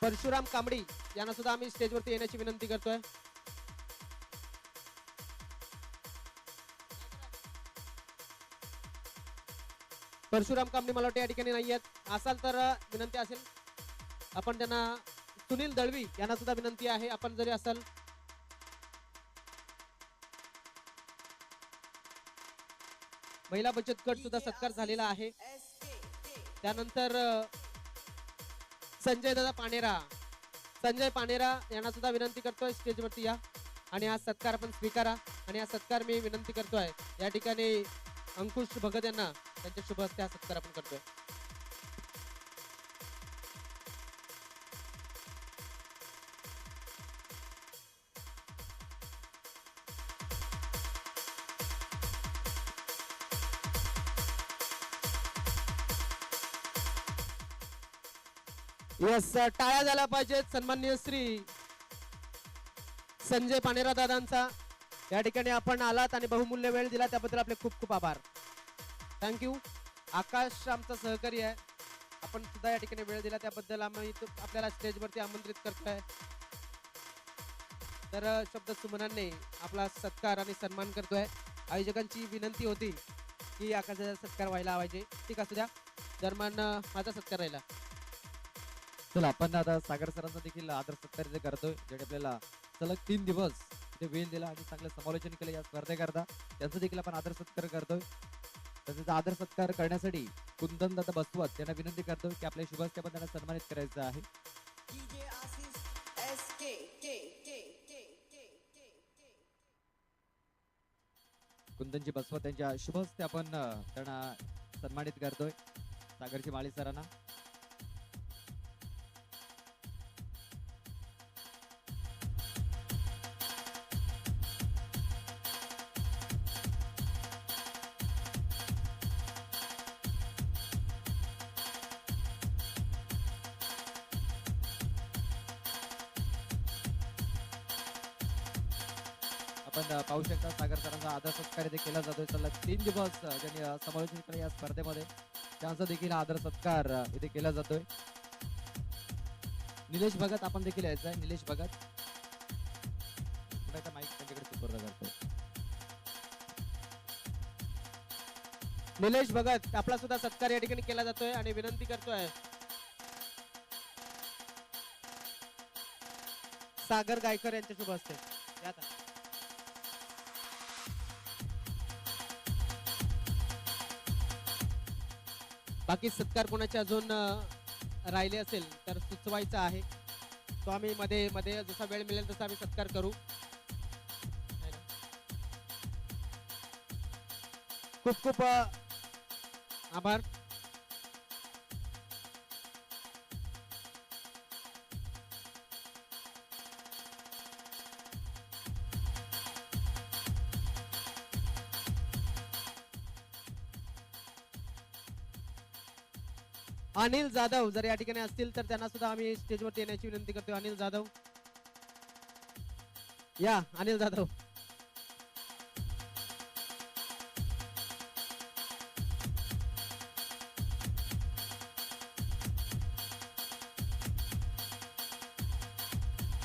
परशुराम कांबडी यांना सुद्धा आम्ही स्टेजवरती येण्याची विनंती करतोय. परशुराम कांबडी मला वाटतं या ठिकाणी नाही आहेत. असाल तर विनंती असेल आपण त्यांना. सुनील दळवी यांना सुद्धा विनंती आहे आपण जरी असाल. महिला बचत गट सुद्धा सत्कार झालेला आहे. त्यानंतर संजय दादा पानेरा, संजय पानेरा यांना सुद्धा विनंती करतोय स्टेजवरती या आणि हा सत्कार आपण स्वीकारा. आणि हा सत्कार मी विनंती करतोय या ठिकाणी अंकुश भगत यांना, त्यांच्या शुभ हस्ते हा सत्कार आपण करतोय. यस, टाळ्या झाल्या पाहिजेत सन्माननीय श्री संजय पानेरा दादांचा. या ठिकाणी आपण आलात आणि बहुमूल्य वेळ दिला त्याबद्दल आपले खूप खूप आभार. थँक्यू. आकाश आमचा सहकारी आहे, आपण सुद्धा या ठिकाणी वेळ दिला त्याबद्दल आम्ही आपल्याला स्टेजवरती आमंत्रित करतोय. तर शब्द सुमनांनी आपला सत्कार आणि सन्मान करतोय. आयोजकांची विनंती होती की आकाशाचा सत्कार व्हायला पाहिजे. ठीक असू द्या, दरम्यान माझा सत्कार राहिला. चला आपण आता सागर सरांचा देखील आदर सत्कार इथे करतोय, ज्याने आपल्याला सलग 3 दिवस इथे वेळ दिला आणि चांगलं समालोचन केलं या स्पर्धेकरता. त्यांचा देखील आपण आदर सत्कार करतोय. तसेच आदर सत्कार करण्यासाठी कुंदन दादा बसवत यांना विनंती करतोय की आपल्या शुभ हस्ते आपण त्यांना सन्मानित करायचं आहे. DJ Assis SK K K K K K K. Kundanji बसवत यांच्या शुभ हस्ते आपण त्यांना सन्मानित करतोय. सागरजी माळी सरांना. आपण पाहू शकता सागर सरांचा आदर सत्कार इथे केला जातोय. सलग 3 दिवस ज्यांनी समालोचन केलं या स्पर्धेमध्ये त्यांचा देखील आदर सत्कार इथे केला जातोय. निलेश भगत आपण देखील यायचं आहे. निलेश भगत माईक त्यांच्याकडे सुपूर्द करतोय. निलेश भगत आपला सुद्धा सत्कार या ठिकाणी केला जातोय आणि विनंती करतोय सागर गायकर यांच्या शुभ हस्ते. या आता. बाकी सत्कार कोणाचे अजून राहिले असेल तर सुचवायचा आहे. तो आम्ही मध्ये मध्ये जसा वेळ मिळेल तसा आम्ही सत्कार करू. खूप खूप आभार. अनिल जाधव जर या ठिकाणी असतील तर त्यांना सुद्धा आम्ही स्टेजवरती येण्याची विनंती करतो. अनिल जाधव या. अनिल जाधव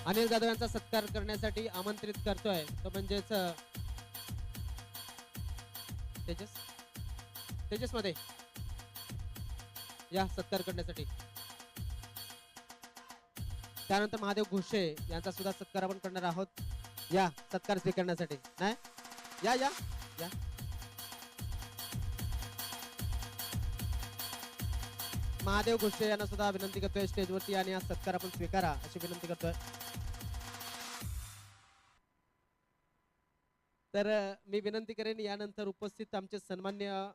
अनिल जाधव यांचा सत्कार करण्यासाठी आमंत्रित करतोय तो म्हणजेच तेजस तेजस मध्ये या सत्कार करण्यासाठी. त्यानंतर महादेव घोषे यांचा सुद्धा सत्कार आपण करणार आहोत या सत्कार स्वीकारण्यासाठी. नाही या या या. महादेव घोषे यांना सुद्धा विनंती करतोय स्टेजवरती आणि हा सत्कार आपण स्वीकारा अशी विनंती करतोय. तर मी विनंती करेन यानंतर उपस्थित आमचे सन्मान्य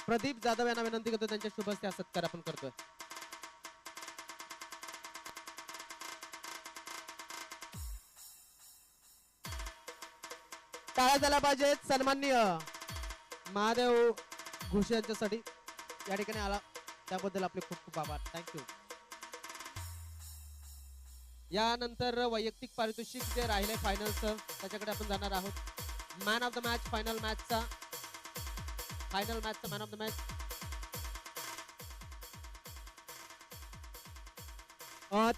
प्रदीप जाधव यांना विनंती करतो त्यांच्या शुभ हस्ते हा सत्कार आपण करतोय. टाळ्या झाल्या पाहिजेत सन्माननीय महादेव घोषे यांच्यासाठी या ठिकाणी आला त्याबद्दल आपले खूप खूप आभार. थँक्यू. यानंतर वैयक्तिक पारितोषिक जे राहिले फायनलचं त्याच्याकडे आपण जाणार आहोत. Man of the match final मॅचचा मॅन ऑफ द मॅच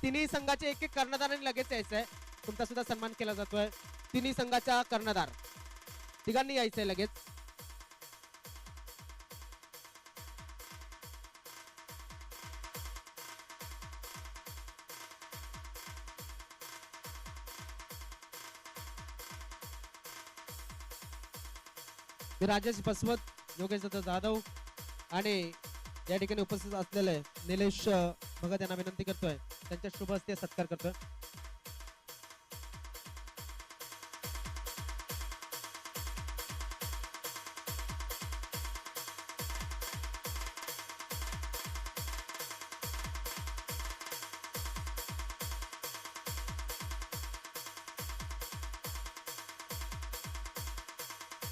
तिन्ही संघाचे एक एक कर्णधार आणि लगेच यायचं आहे. तुमचा सुद्धा सन्मान केला जातोय. तिन्ही संघाचा कर्णधार तिघांनी यायचंय लगेच. राजेश बसवत, योगेश दत्त जाधव आणि या ठिकाणी उपस्थित असलेले निलेश भगत यांना विनंती करतोय त्यांच्या शुभ हस्ते सत्कार करतोय.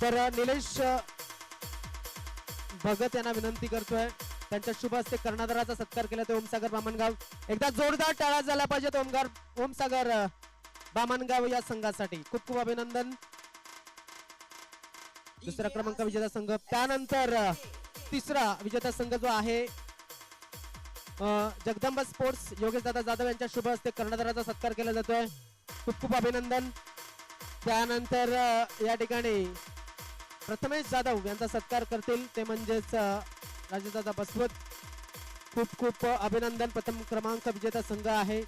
तर निलेश भगत यांना विनंती करतोय त्यांच्या शुभ हस्ते कर्णधाराचा सत्कार केला तो ओमसागर बामणगाव. एकदा जोरदार टाळ्या झाला पाहिजे ओमसागर बामणगाव या संघासाठी. खूप खूप अभिनंदन. दुसरा क्रमांक विजेता संघ. त्यानंतर तिसरा विजेता संघ जो आहे जगदंबा स्पोर्ट्स योगेश दादा जाधव यांच्या शुभ हस्ते कर्णधाराचा सत्कार केला जातोय. खूप खूप अभिनंदन. त्यानंतर या ठिकाणी प्रथमेश जाधव यांचा सत्कार करतील ते म्हणजेच राजेशदादा बसवत. खूप खूप अभिनंदन. प्रथम क्रमांक विजेता संघ आहे.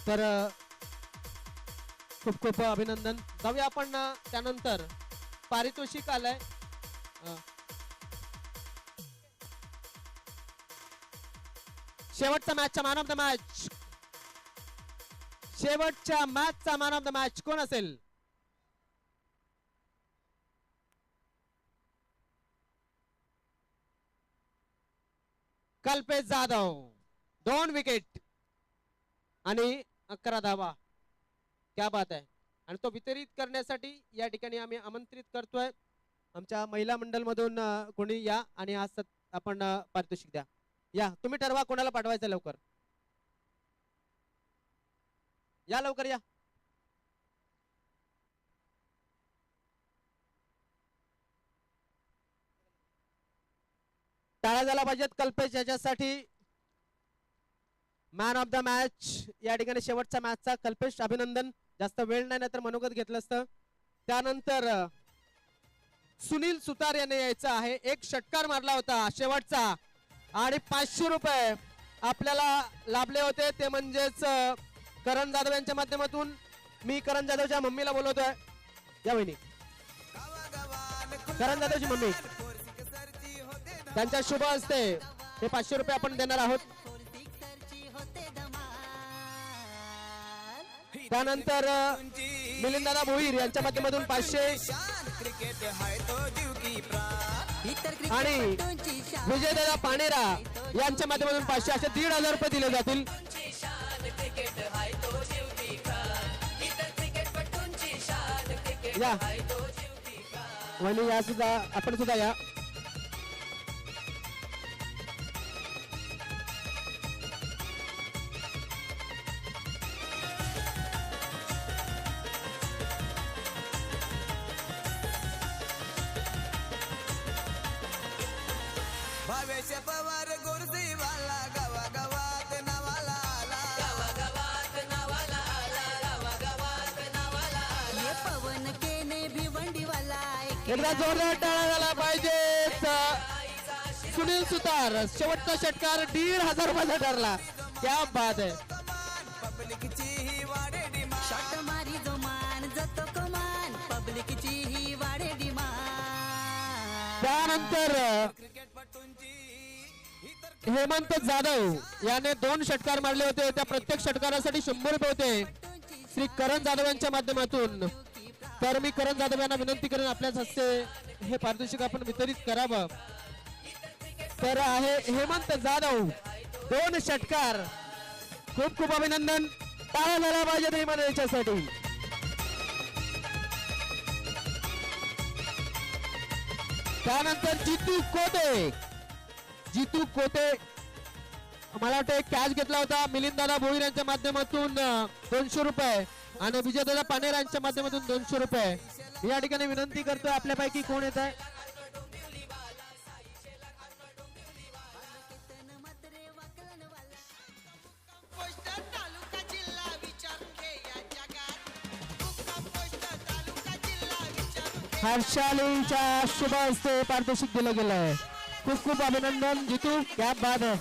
तर खूप खूप अभिनंदन. जाऊया आपण त्यानंतर पारितोषिक आलंय. शेवटचा मॅचचा मॅन ऑफ द मॅच शेवटच्या मॅचचा मॅन ऑफ द मॅच कोण असेल? कल्पेश जाधव 2 विकेट आणि 11 धावा. क्या बात आहे. आणि तो वितरित करण्यासाठी या ठिकाणी आम्ही आमंत्रित करतोय आमच्या महिला मंडळ मधून कोणी या आणि आज आपण पारितोषिक द्या. या तुम्ही ठरवा कोणाला पाठवायचं लवकर. या लवकर या. टाळ्या झाला पाहिजेत कल्पेश याच्यासाठी. मॅन ऑफ द मॅच या ठिकाणी शेवटचा मॅचचा कल्पेश अभिनंदन. जास्त वेळ नाही तर मनोगत घेतलं असतं. त्यानंतर सुनील सुतार याने यायचं आहे. एक षटकार मारला होता शेवटचा आणि 500 रुपये आपल्याला लाभले होते. ते म्हणजेच करण जाधव यांच्या माध्यमातून. मी करण जाधवच्या मम्मीला बोलवतोय. या वहिनी करण जाधवची मम्मी त्यांच्या शुभ हस्ते हे 500 रुपये आपण देणार आहोत. त्यानंतर मिलिंददादा भोईर यांच्या माध्यमातून 500 आणि विजयदादा पाणेरा यांच्या माध्यमातून 500 असे 1,500 रुपये दिले जातील. या वहिनी या सुद्धा आपण सुद्धा या. भावेश पवार गुरुजी वाला गावा गावात नावाला आला. गावा गावात नावाला आला. गावा गावात नावाला आला. ये पवन केने भिवंडी वाला एकदा जोरदार टाळ्या झाला पाहिजे. सुनील सुतार शेवटचा षटकार 1,500 रुपयाचा ठरला. क्या बात आहे. पब्लिकची ही वाडे डिमांड. शॉट मारी जो मान जतो कमान पब्लिकची ही वाडे डिमांड. त्यानंतर क्रिकेटपटूंची ही तर हेमंत जाधव याने 2 षटकार मारले होते. त्या प्रत्येक षटकारासाठी 100 रुपये होते श्री करण जाधव यांच्या माध्यमातून. तर मी करण जाधव यांना विनंती करेन आपल्याच हस्ते हे पारितोषिक आपण वितरित करावं. तर आहे हेमंत जाधव 2 षटकार. खूप खूप अभिनंदन. टाळ्या झाला पाहिजे हेमंत याच्यासाठी. त्यानंतर जितू कोटे मला वाटतं कॅच घेतला होता मिलिंददादा भोईर यांच्या माध्यमातून 200 रुपये आणि विजयदादा पानेरा यांच्या माध्यमातून 200 रुपये. या ठिकाणी विनंती करतोय आपल्यापैकी कोण येत आहे. पोस्ट तालुका जिल्हा विचारून घे या जगात. मुक्काम पोस्ट तालुका जिल्हा विचारून घे. हर्षालीच्या शुभ हस्ते पारितोषिक दिलं गेलंय. खूप खूप अभिनंदन जितू. क्या बात है.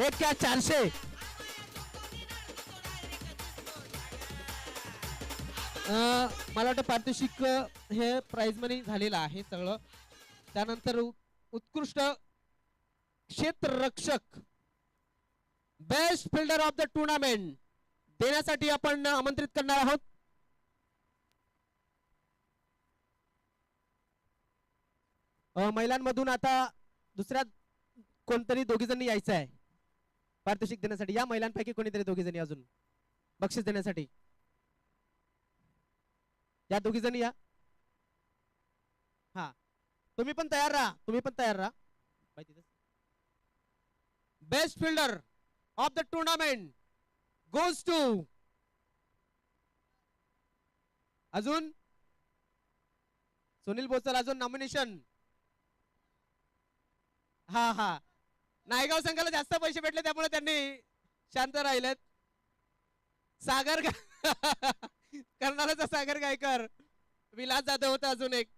1 क्या 400. मला वाटतं पारितोषिक हे प्राइज मनी झालेलं आहे सगळं. त्यानंतर उत्कृष्ट क्षेत्ररक्षक best fielder of the tournament देण्यासाठी आपण आमंत्रित करणार आहोत. महिलांमधून आता दुसऱ्या कोणतरी 2 जणी यायचं आहे पारितोषिक देण्यासाठी. या महिलांपैकी कोणीतरी 2 जणी अजून बक्षीस देण्यासाठी. या 2 जणी या. हा तुम्ही पण तयार राहा. Best fielder of the tournament goes to अजून सुनील बोचल. अजून नॉमिनेशन. हा नायगाव संघाला जास्त पैसे भेटले त्यामुळे त्यांनी शांत राहिलेत. सागर कर्नाळाचा सागर गायकर विलास जाधव होता. अजून एक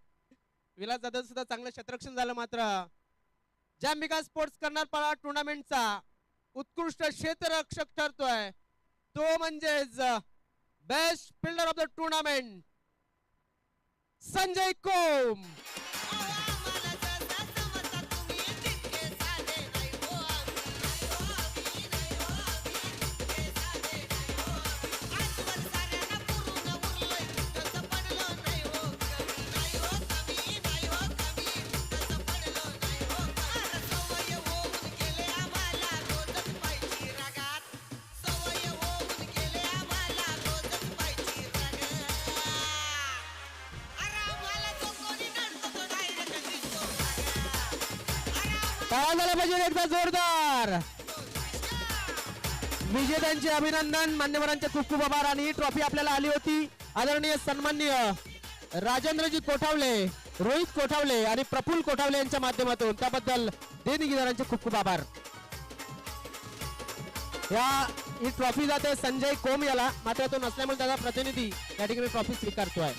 विलास जाधव सुद्धा चांगलं क्षेत्ररक्षण झालं. मात्र जांबिका स्पोर्ट्स कर्नाळपाडा टुर्नामेंटचा उत्कृष्ट क्षेत्ररक्षक ठरतोय तो म्हणजेच best fielder of the tournament Sanjay Kom. टाळ्या झाल्या पाहिजे एकदा जोरदार. विजेत्यांचे अभिनंदन, मान्यवरांचे खूप खूप आभार. आणि ही ट्रॉफी आपल्याला आली होती आदरणीय सन्माननीय राजेंद्रजी कोठावले, रोहित कोठावले आणि प्रफुल्ल कोठावले यांच्या माध्यमातून. त्याबद्दल देणगीदारांचे खूप खूप आभार. ही ट्रॉफी जाते संजय कोम याला, मात्र तो नसल्यामुळे त्याचा प्रतिनिधी या ठिकाणी ट्रॉफी स्वीकारतोय.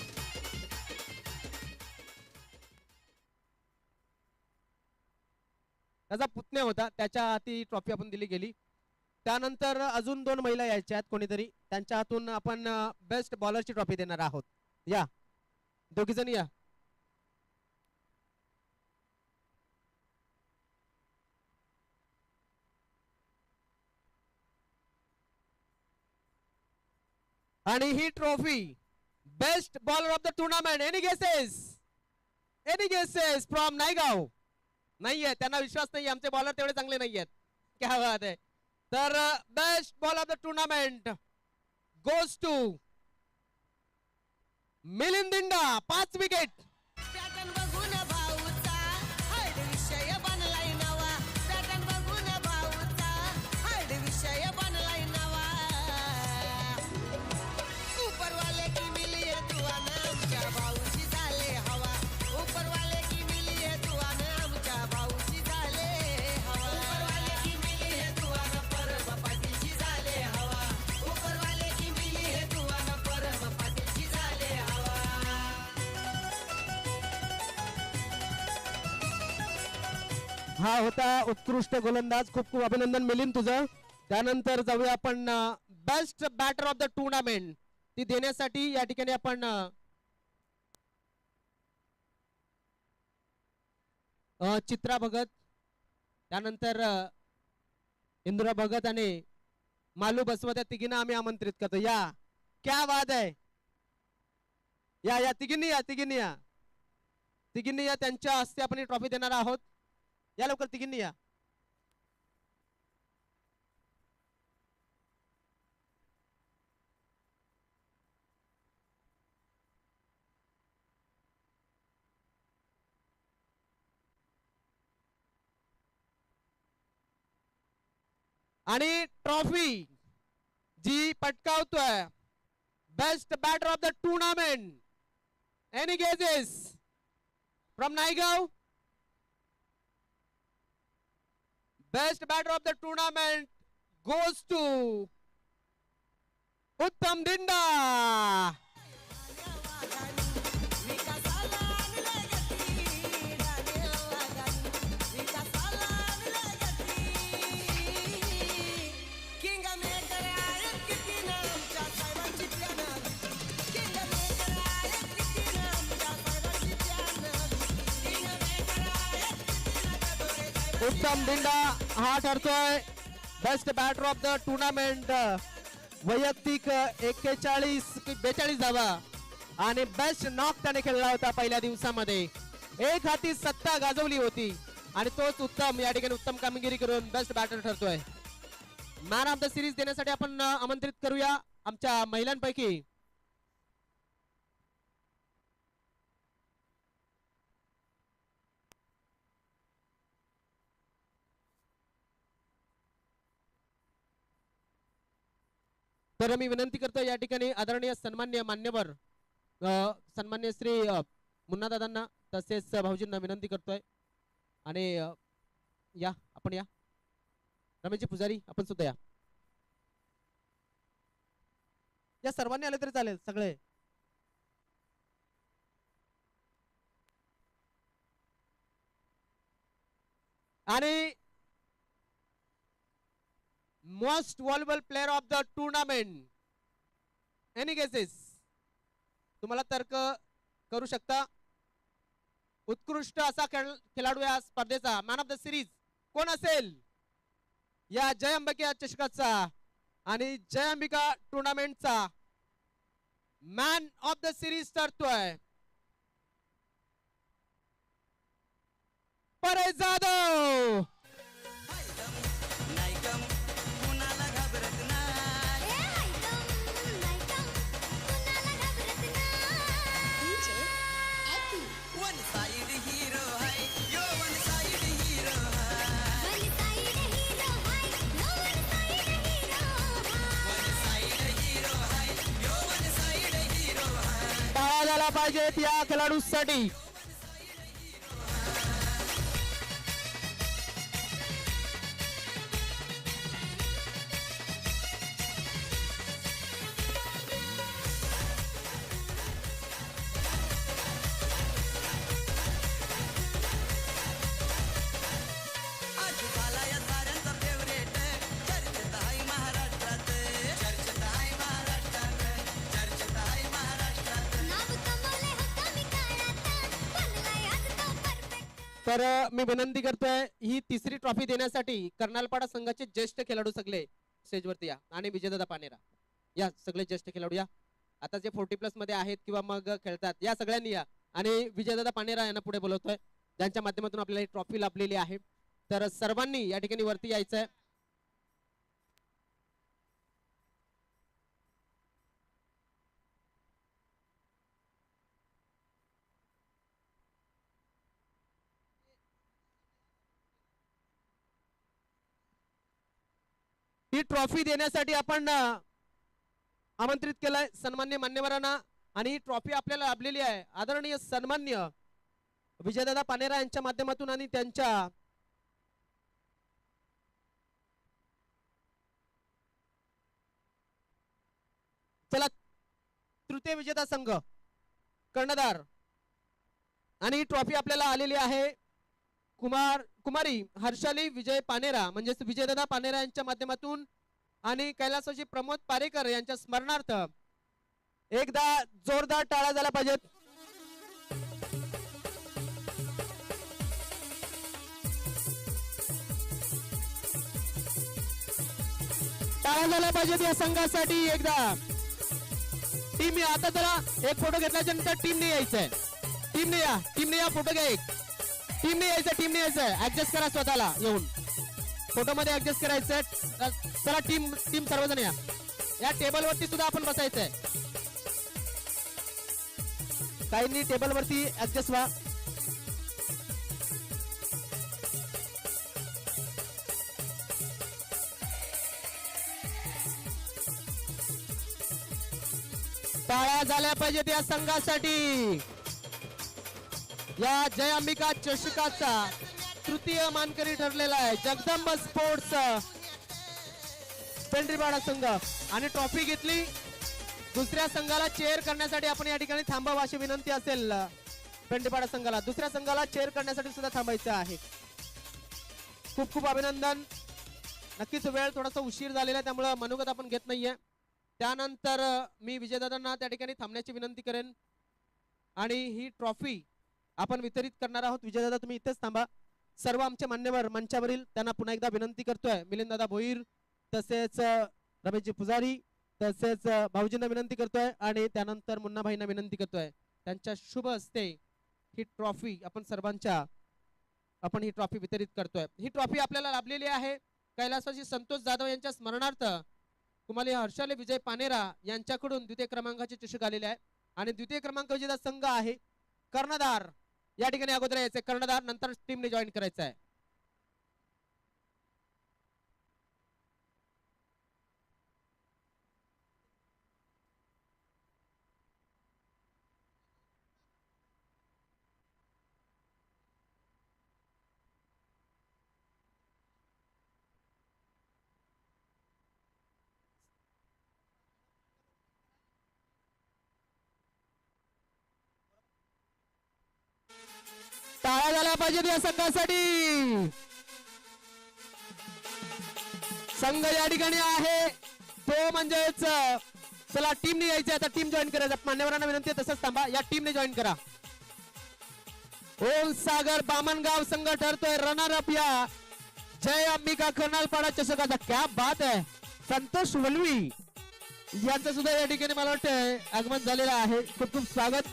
त्याचा पुतण्या होता, त्याच्या हाती ट्रॉफी आपण दिली गेली. त्यानंतर अजून 2 महिला यायच्या आहेत कोणीतरी, त्यांच्या हातून आपण बेस्ट बॉलरची ट्रॉफी देणार आहोत. या दोघी जण या. आणि ही trophy best bowler of the tournament. Any guesses from Naigaon. नाहीये, त्यांना विश्वास नाही, आमचे बॉलर तेवढे चांगले नाही आहेत. क्या बात आहे. तर best ball of the tournament goes to Milind Dinda. 5 wicket. Pattern बघून भाऊचा हळद विषय बनलाय नवा. पॅटर्न बघून भाऊचा हळद विषय बनलाय नवा. उपरवाले की मिलिये दुआना आमच्या भाऊची झाले हवा. उपरवाले की मिलिये दुआना आमच्या भाऊची झाले हवा. उपरवाले की मिलिये दुआना परम पाटीलची झाले हवा. उपरवाले की मिलिये दुआना परम पाटीलची झाले हवा. हा होता उत्कृष्ट गोलंदाज. खूप खूप अभिनंदन मिलिंद तुझं. त्यानंतर जाऊया आपण best batter of the tournament ती देण्यासाठी या ठिकाणी आपण चित्रा भगत, त्यानंतर इंदुरा भगत आणि मालू बसवत या तिघींना आम्ही आमंत्रित करतो. या क्या वाद आहे. या तिघींनी या. त्यांच्या हस्ते आपण ही ट्रॉफी देणार आहोत. या लवकर तिघींनी या. आणि ट्रॉफी जी पटकावतोय best batter of the tournament. Any guesses from Naigaon. Best batter of the tournament goes to Uttam Dinda. Uttam Dinda हा ठरतोय best batter of the tournament. वैयक्तिक 42 धावा आणि बेस्ट नॉक त्याने खेळला होता पहिल्या दिवसामध्ये. एक हाती सत्ता गाजवली होती आणि तोच उत्तम या ठिकाणी उत्तम कामगिरी करून बेस्ट बॅटर ठरतोय. मॅन ऑफ द सिरीज देण्यासाठी आपण आमंत्रित करूया आमच्या महिलांपैकी तर मी विनंती करतो या ठिकाणी आदरणीय सन्मान्य मान्यवर सन्मान्य श्री मुन्ना दादांना तसेच भाऊजींना विनंती करतोय. आणि या आपण या रमेशजी पुजारी आपण सुद्धा या सर्वांनी आले तरी चालेल सगळे. आणि most valuable player of the tournament. Any guesses. तुम्हाला तर्क करू शकता. उत्कृष्ट असा खेळाडू या स्पर्धेचा मॅन ऑफ द सिरीज कोण असेल या जय अंबिका चषकाचा आणि जय अंबिका टुर्नामेंटचा मॅन ऑफ द सिरीज ठरतोय Paresh Jadhav. One side hero hai, yo one side hero hai. झाला पाहिजेत या खेळाडूसाठी. आज झाला या साऱ्यांचा फेवरेट चर्चेत आहे महाराष्ट्रात चर्चेत आहे महाराष्ट्रात चर्चेत आहे महाराष्ट्रात नाव कमवले होतं मी काळात बनलाय आज तो परफेक्ट. तर मी विनंती करतोय ही तिसरी ट्रॉफी देण्यासाठी कर्नालपाडा संघाचे ज्येष्ठ खेळाडू सगळे स्टेजवरती या आणि विजयदादा पानेरा या सगळे ज्येष्ठ खेळाडू या. आता जे 40+ मध्ये आहेत किंवा मग खेळतात या सगळ्यांनी या आणि विजयदादा पानेरा यांना पुढे बोलवतोय ज्यांच्या माध्यमातून आपल्याला ही ट्रॉफी लाभलेली आहे. तर सर्वांनी या ठिकाणी वरती यायचंय. ही ट्रॉफी देण्यासाठी आपण आमंत्रित केलंय सन्मान्य मान्यवरांना आणि ही ट्रॉफी आपल्याला लाभलेली आहे आदरणीय सन्मान्य विजयदादा पानेरा यांच्या माध्यमातून आणि त्यांच्या चला तृतीय विजेता संघ कर्णधार आणि ही ट्रॉफी आपल्याला आलेली आहे कुमारी हर्षाली विजय पानेरा म्हणजेच विजयदादा पानेरा यांच्या माध्यमातून आणि कैलासवासी प्रमोद पारेकर यांच्या स्मरणार्थ एकदा जोरदार टाळ्या झाला पाहिजेत. टाळ्या झाल्या पाहिजेत या संघासाठी. एकदा टीम आता जरा एक फोटो घेतल्याच्या नंतर टीमने यायचंय. टीमने या फोटो घ्या. एक टीमने यायचं ऍडजस्ट करा स्वतःला येऊन फोटो मध्ये ऍडजस्ट करायचंय. चला टीम सर्वजण या टेबल वरती सुद्धा आपण बसायचंय. काहींनी टेबल वरती ऍडजस्ट व्हा. टाळ्या झाल्या पाहिजेत या संघासाठी. या जय अंबिका चषकाचा तृतीय मानकरी ठरलेला आहे जगदंब स्पोर्ट्स पेंढरीपाडा संघ आणि ट्रॉफी घेतली. दुसऱ्या संघाला चेअर करण्यासाठी आपण या ठिकाणी थांबावं अशी विनंती असेल पेंढरीपाडा संघाला. दुसऱ्या संघाला चेअर करण्यासाठी सुद्धा थांबायचं आहे. खूप खूप अभिनंदन. नक्कीच वेळ थोडासा उशीर झालेला आहे त्यामुळे मनोगत आपण घेत नाहीये. त्यानंतर मी विजयदादांना त्या ठिकाणी थांबण्याची विनंती करेन आणि ही ट्रॉफी आपण वितरित करणार आहोत. विजयदादा तुम्ही इथेच थांबा. सर्व आमचे मान्यवर मंचावरील त्यांना पुन्हा एकदा विनंती करतोय. मिलिंददादा भोईर तसेच रमेशजी पुजारी तसेच भाऊजींना विनंती करतोय आणि त्यानंतर मुन्नाभाईंना विनंती करतोय त्यांच्या शुभ हस्ते ही ट्रॉफी आपण ही ट्रॉफी वितरित करतोय. ही ट्रॉफी आपल्याला लाभलेली आहे कैलासवासी संतोष जाधव यांच्या स्मरणार्थ कुमारी हर्षाली विजय पानेरा यांच्याकडून द्वितीय क्रमांकाचे चषक आलेले आहे आणि द्वितीय क्रमांक विजेता संघ आहे कर्णधार. या ठिकाणी अगोदर यायचे कर्णधार नंतर टीमने जॉईन करायचं आहे. टाळ्या झाल्या पाहिजेत या संघासाठी. संघ या ठिकाणी आहे तो म्हणजेच चला टीमने यायचं आता टीम जॉईन करायचं. मान्यवरांना विनंती आहे तसंच थांबा. या टीमने जॉईन करा. ओम सागर बामणगाव संघ ठरतोय रनर अप या जय अंबिका कर्नालपाडा चषकाचा. क्या बात आहे. संतोष वलवी यांचं सुद्धा या ठिकाणी मला वाटतंय आगमन झालेलं आहे. खूप खूप स्वागत.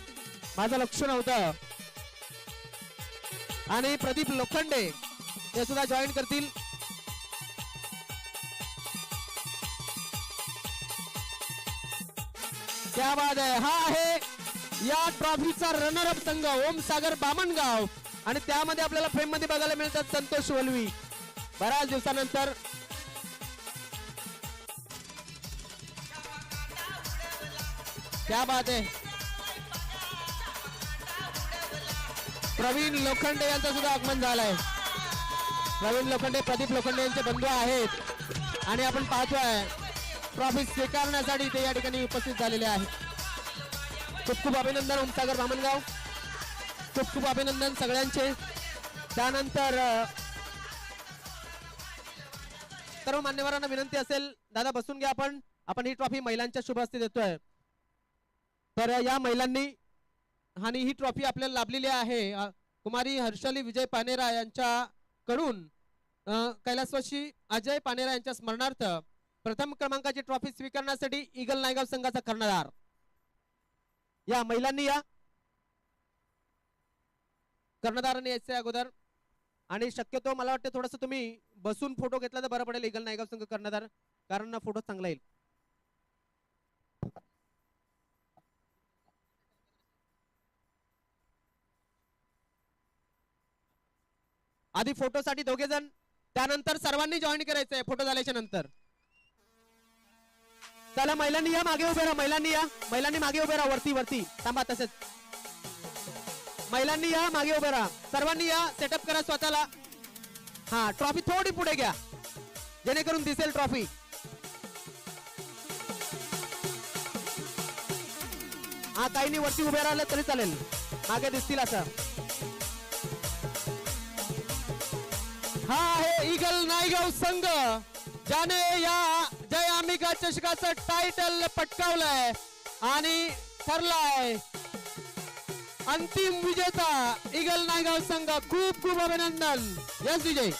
माझं लक्ष नव्हतं. आणि प्रदीप लोखंडे हे सुद्धा जॉईन करतील. क्या बात आहे. हा आहे या ट्रॉफीचा रनर अप संघ ओम सागर बामणगाव आणि त्यामध्ये आपल्याला फ्रेम मध्ये बघायला मिळतात संतोष वलवी बऱ्याच दिवसानंतर. क्या बात आहे. प्रवीण लोखंडे यांचं सुद्धा आगमन झालंय. प्रवीण लोखंडे प्रदीप लोखंडे यांचे बंधू आहेत आणि आपण पाहतोय ट्रॉफी स्वीकारण्यासाठी ते या ठिकाणी उपस्थित झालेले आहेत. खूप खूप अभिनंदन उमसागर बामणगाव, खूप खूप अभिनंदन सगळ्यांचे. त्यानंतर सर्व मान्यवरांना विनंती असेल, दादा बसून घ्या. आपण ही ट्रॉफी महिलांच्या शुभ हस्ते देतोय. तर या महिलांनी आणि ही ट्रॉफी आपल्याला लाभलेली आहे कुमारी हर्षली विजय पानेरा यांच्याकडून. कैलासवासी अजय पानेरा यांच्या स्मरणार्थ प्रथम क्रमांकाची ट्रॉफी स्वीकारण्यासाठी ईगल नायगाव संघाचा कर्णधार या महिलांनी या कर्णधारांनी यायचे अगोदर. आणि शक्यतो मला वाटतं थोडस तुम्ही बसून फोटो घेतला तर बरं पडेल. ईगल नायगाव संघ कर्णधार, कारण फोटो चांगला येईल. आधी फोटोसाठी दोघे जण, त्यानंतर सर्वांनी जॉईन करायचंय फोटो झाल्याच्या नंतर. चला महिलांनी या मागे उभे राहा, महिलांनी या, महिलांनी मागे उभे राहा, वरती थांबा तसेच. महिलांनी या मागे उभे राहा, सर्वांनी या, सेटअप करा स्वतःला. हा ट्रॉफी थोडी पुढे घ्या जेणेकरून दिसेल ट्रॉफी. हा काहींनी वरती उभे राहिलं तरी चालेल, मागे दिसतील असं. हा आहे ईगल नायगाव संघ ज्याने या जय अंबिका चषकाचं टायटल पटकावलंय आणि ठरलाय अंतिम विजेता ईगल नायगाव संघ. खूप खूप अभिनंदन. यस विजय.